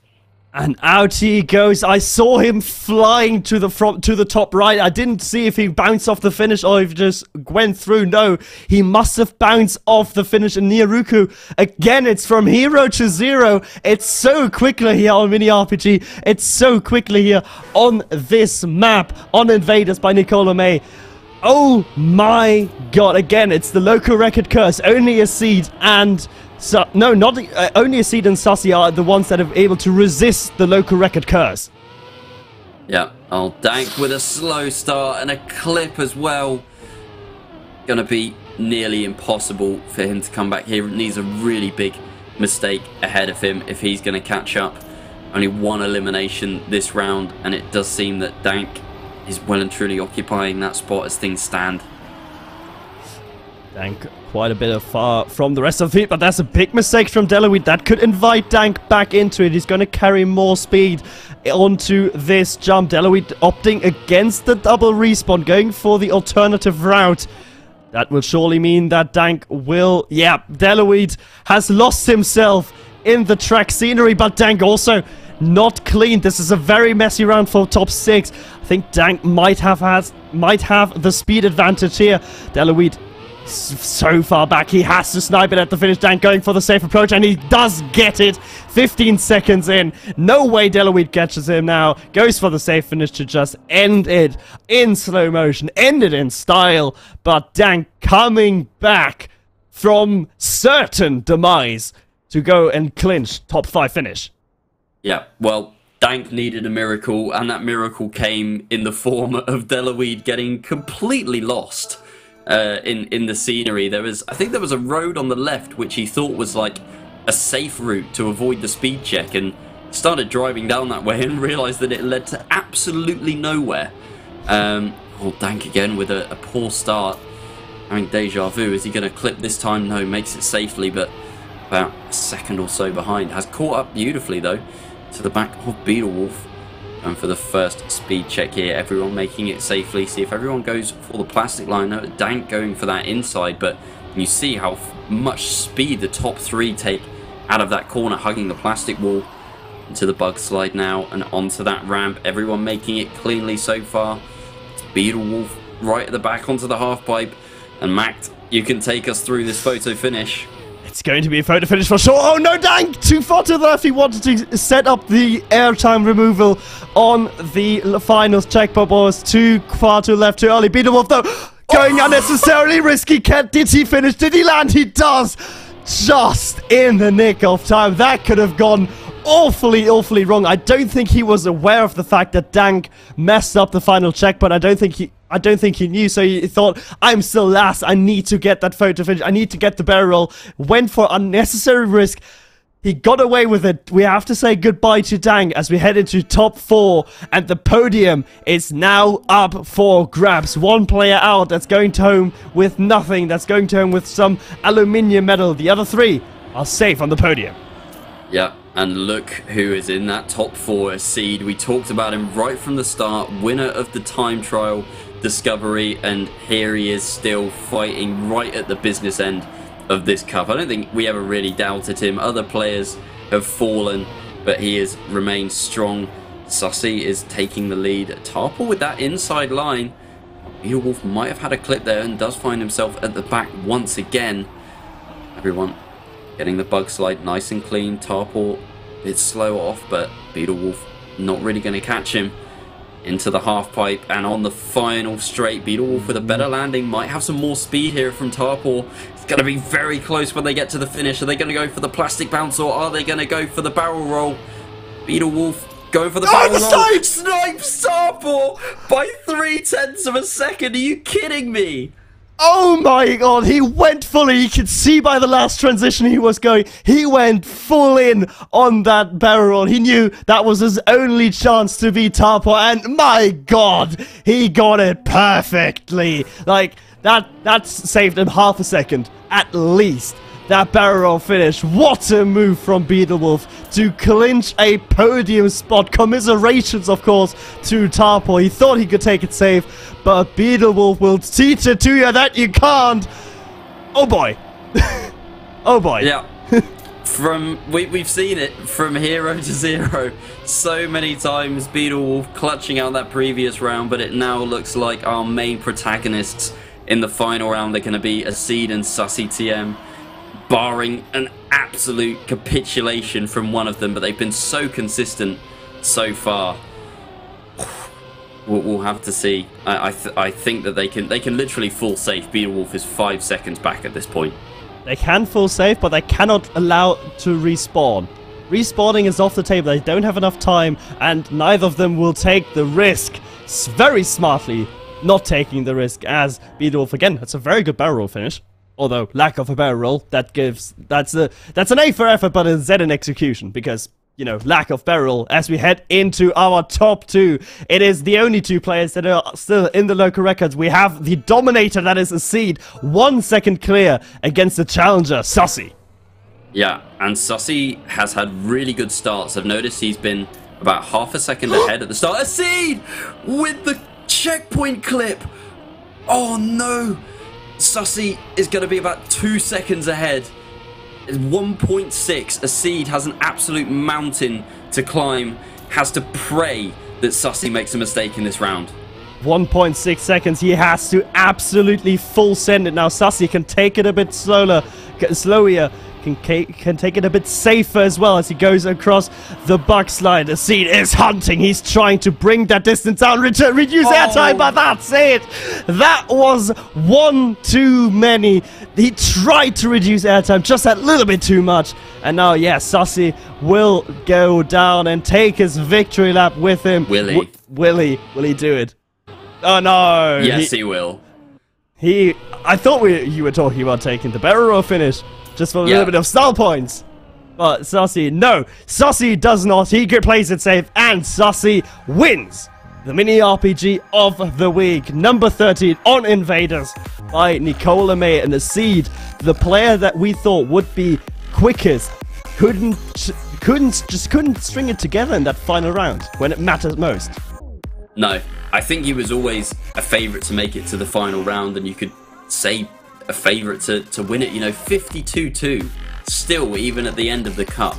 And out he goes. I saw him flying to the top right. I didn't see if he bounced off the finish or if he just went through. No, he must have bounced off the finish. And Niaruku, again, it's from hero to zero. It's so quickly here on Mini RPG. It's so quickly here on this map on Invaders by Nicola May. Oh my god, again, it's the local record curse. Only a seed and... So, no, not only a seed and Sussy are the ones that are able to resist the local record curse. Yeah, Dank with a slow start and a clip as well. Gonna be nearly impossible for him to come back here. Needs a really big mistake ahead of him if he's gonna catch up. Only 1 elimination this round, and it does seem that Dank is well and truly occupying that spot as things stand. Dank quite a bit far from the rest of the field, but that's a big mistake from Deloweed. That could invite Dank back into it. He's going to carry more speed onto this jump. Deloweed opting against the double respawn, going for the alternative route. That will surely mean that Dank will... Yeah, Deloweed has lost himself in the track scenery, but Dank also not clean. This is a very messy round for top 6. I think Dank might have the speed advantage here. Deloweed so far back, he has to snipe it at the finish. Dank going for the safe approach, and he does get it. 15 seconds in. No way Deloweed catches him now. Goes for the safe finish to just end it in slow motion. End it in style. But Dank coming back from certain demise to go and clinch top 5 finish. Yeah, well, Dank needed a miracle, and that miracle came in the form of Deloweed getting completely lost. In the scenery. I think there was a road on the left which he thought was like a safe route to avoid the speed check, and started driving down that way and realized that it led to absolutely nowhere. Dank again with a poor start. I mean, deja vu. Is he going to clip this time? No, makes it safely, but about a second or so behind. Has caught up beautifully though to the back of Beetlewolf. And for the first speed check here, everyone making it safely. See if everyone goes for the plastic line. No, Dank going for that inside, but you see how much speed the top 3 take out of that corner, hugging the plastic wall. Into the bug slide now and onto that ramp. Everyone making it cleanly so far. It's Beetlewolf right at the back onto the half pipe. And Macht, you can take us through this photo finish. It's going to be a photo finish for sure. Oh no, Dank! Too far to the left. He wanted to set up the airtime removal on the finals checkpoint, but was too far to the left, too early. Beetlewolf though, going unnecessarily risky. Did he finish? Did he land? He does! Just in the nick of time. That could have gone awfully wrong. I don't think he was aware of the fact that Dank messed up the final check, but I don't think he knew, so he thought, I'm still last, I need to get that photo finish, I need to get the barrel roll. Went for unnecessary risk, He got away with it. We have to say goodbye to Dang as we head into top 4. And the podium is now up for grabs. One player out that's going home with nothing. That's going home with some aluminium medal. The other 3 are safe on the podium. Yeah, and look who is in that top 4 seed. We talked about him right from the start. Winner of the time trial discovery. And here he is still fighting right at the business end of this cup. I don't think we ever really doubted him. Other players have fallen, but he has remained strong. Sussy is taking the lead. Tarple with that inside line. Beetlewolf might have had a clip there and does find himself at the back once again. Everyone getting the bug slide nice and clean. Tarple a bit slow off, but Beetlewolf not really going to catch him. Into the half pipe and on the final straight. Beetlewolf with a better landing. Might have some more speed here from Tarple. It's going to be very close when they get to the finish. Are they going to go for the plastic bounce or are they going to go for the barrel roll? Beetlewolf going for the barrel roll. Snipes Tarple by 0.3 of a second. Are you kidding me? Oh my god, he went fully. You could see by the last transition he was going. He went full in on that barrel roll. He knew that was his only chance to beat Tarpo, and my god, he got it perfectly. Like, that's saved him half a second, at least. That barrel roll finish. What a move from Beetlewolf to clinch a podium spot. Commiserations, of course, to Tarpo. He thought he could take it safe, but Beetlewolf will teach it to you that you can't. Oh boy. Oh boy. Yeah. We've seen it from hero to zero so many times. Beetlewolf clutching out that previous round, but it now looks like our main protagonists in the final round are going to be Acid and Sussy TM. Barring an absolute capitulation from one of them, but they've been so consistent so far. We'll have to see. I think that they can literally full safe. Beetlewolf is 5 seconds back at this point. They can full safe, but they cannot allow to respawn. Respawning is off the table. They don't have enough time, and neither of them will take the risk. Very smartly not taking the risk, as Beetlewolf, again, that's a very good barrel roll finish. Although, lack of a barrel roll, that's an A for effort, but a Z in execution, because, you know, lack of barrel roll. As we head into our top 2, it is the only 2 players that are still in the local records. We have the dominator, that is Acid, 1 second clear against the challenger, Sussy. Yeah, and Sussy has had really good starts. I've noticed he's been about half a second ahead at the start. Acid with the checkpoint clip. Oh no. Sussy is going to be about 2 seconds ahead. It's 1.6. Acid has an absolute mountain to climb. Has to pray that Sussy makes a mistake in this round. 1.6 seconds. He has to absolutely full send it. Now Sussy can take it a bit slower. Can take it a bit safer as well as he goes across the bug slide. Acid is hunting. He's trying to bring that distance down, reduce airtime, but that's it. That was one too many. He tried to reduce airtime just a little bit too much. And now, yeah, Sussy will go down and take his victory lap with him. Will he? Will he do it? Oh no. Yes, he will. I thought you were talking about taking the barrel roll finish. Just for a little bit of style points. But Sussy, no. Sussy does not. He plays it safe. And Sussy wins the mini RPG of the week. Number 13 on Invaders by Nicola May and Acid. The player that we thought would be quickest couldn't string it together in that final round when it matters most. No. I think he was always a favourite to make it to the final round, and you could say a favourite to win it, you know, 52-2, still, even at the end of the cup,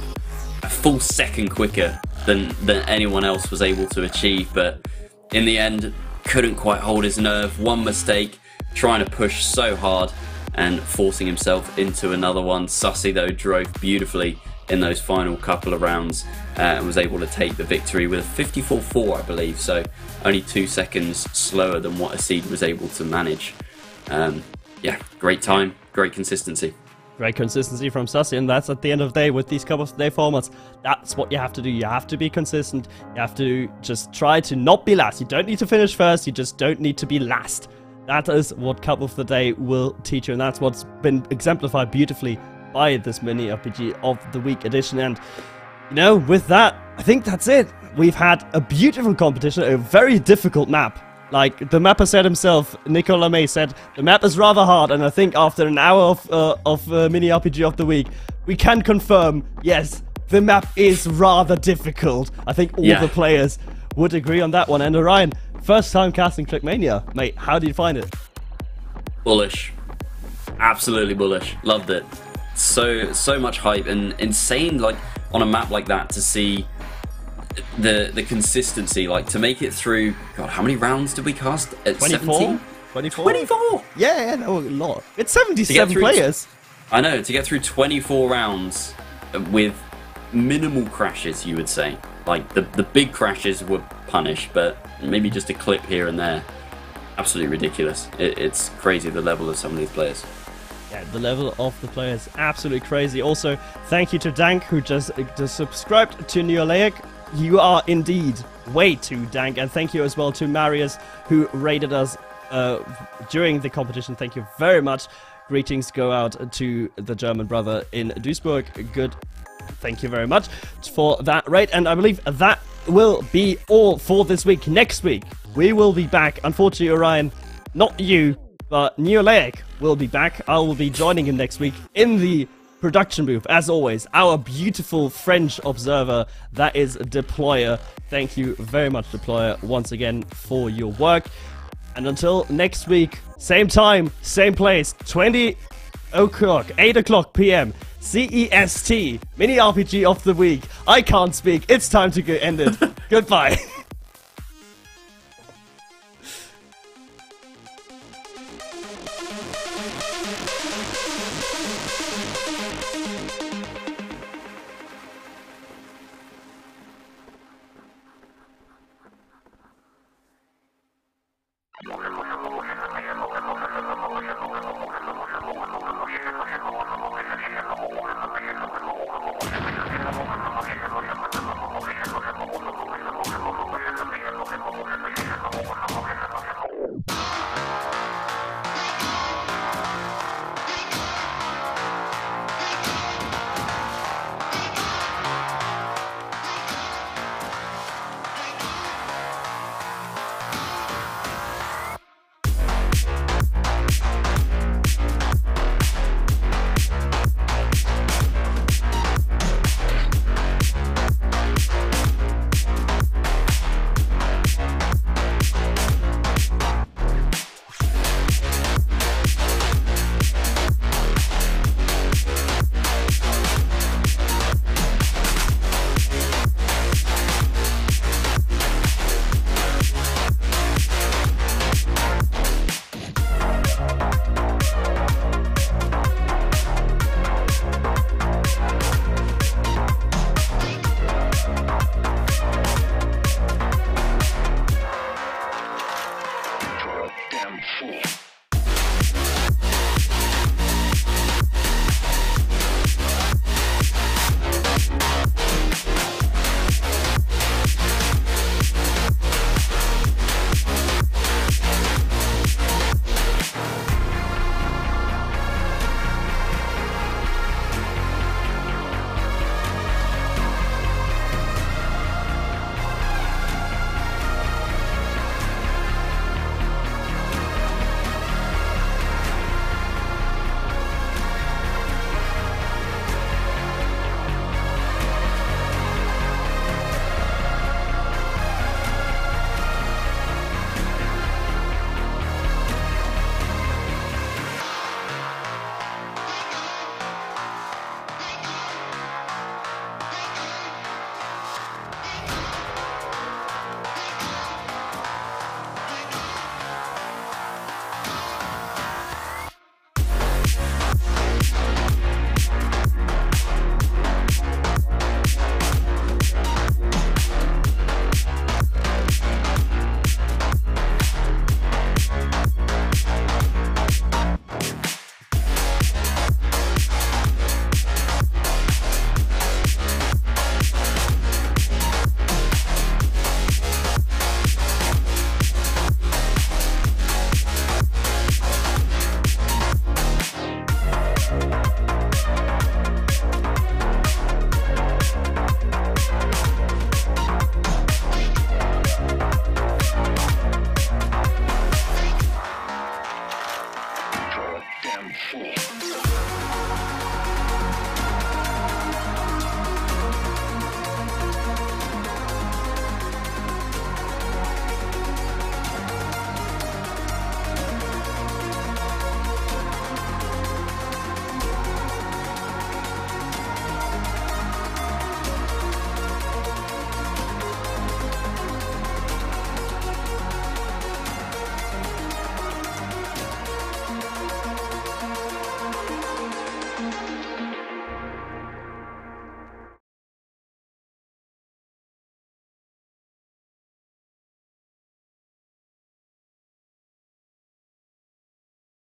a full second quicker than anyone else was able to achieve, but in the end, couldn't quite hold his nerve. One mistake, trying to push so hard and forcing himself into another one. Sussy, though, drove beautifully in those final couple of rounds and was able to take the victory with a 54-4, I believe, so only 2 seconds slower than what Acid was able to manage. Yeah, great time, great consistency. Great consistency from Sussy, and that's at the end of the day with these Cup of the Day formats. That's what you have to do. You have to be consistent. You have to just try to not be last. You don't need to finish first. You just don't need to be last. That is what Cup of the Day will teach you, and that's what's been exemplified beautifully by this mini RPG of the week edition. And you know, with that, I think that's it. We've had a beautiful competition, a very difficult map. Like the mapper said himself, Nicola May said, the map is rather hard, and I think after an hour of mini RPG of the week, we can confirm, yes, the map is rather difficult. I think all the players would agree on that one. And Orion, first time casting Trackmania, mate, how did you find it? Bullish, absolutely bullish. Loved it. So much hype and insane. Like on a map like that to see the consistency, like to make it through. God, how many rounds did we cast? At 24? 24. Yeah, that was a lot. It's 77 players. I know, to get through 24 rounds with minimal crashes, you would say. Like the big crashes were punished, but maybe just a clip here and there. Absolutely ridiculous. It's crazy, the level of some of these players. Yeah, the level of the players, absolutely crazy. Also, thank you to Dank, who just subscribed to Neolaic. You are indeed way too dank. And thank you as well to Marius, who rated us during the competition. Thank you very much. Greetings go out to the German brother in Duisburg. Good. Thank you very much for that rate. And I believe that will be all for this week. Next week, we will be back. Unfortunately, Orion, not you, but Neolaic will be back. I will be joining him next week in the production booth. As always, our beautiful French observer, that is Deployer. Thank you very much, Deployer, once again for your work. And until next week, same time, same place, 8 o'clock p.m. CEST, mini RPG of the week. I can't speak. It's time to end it. Goodbye.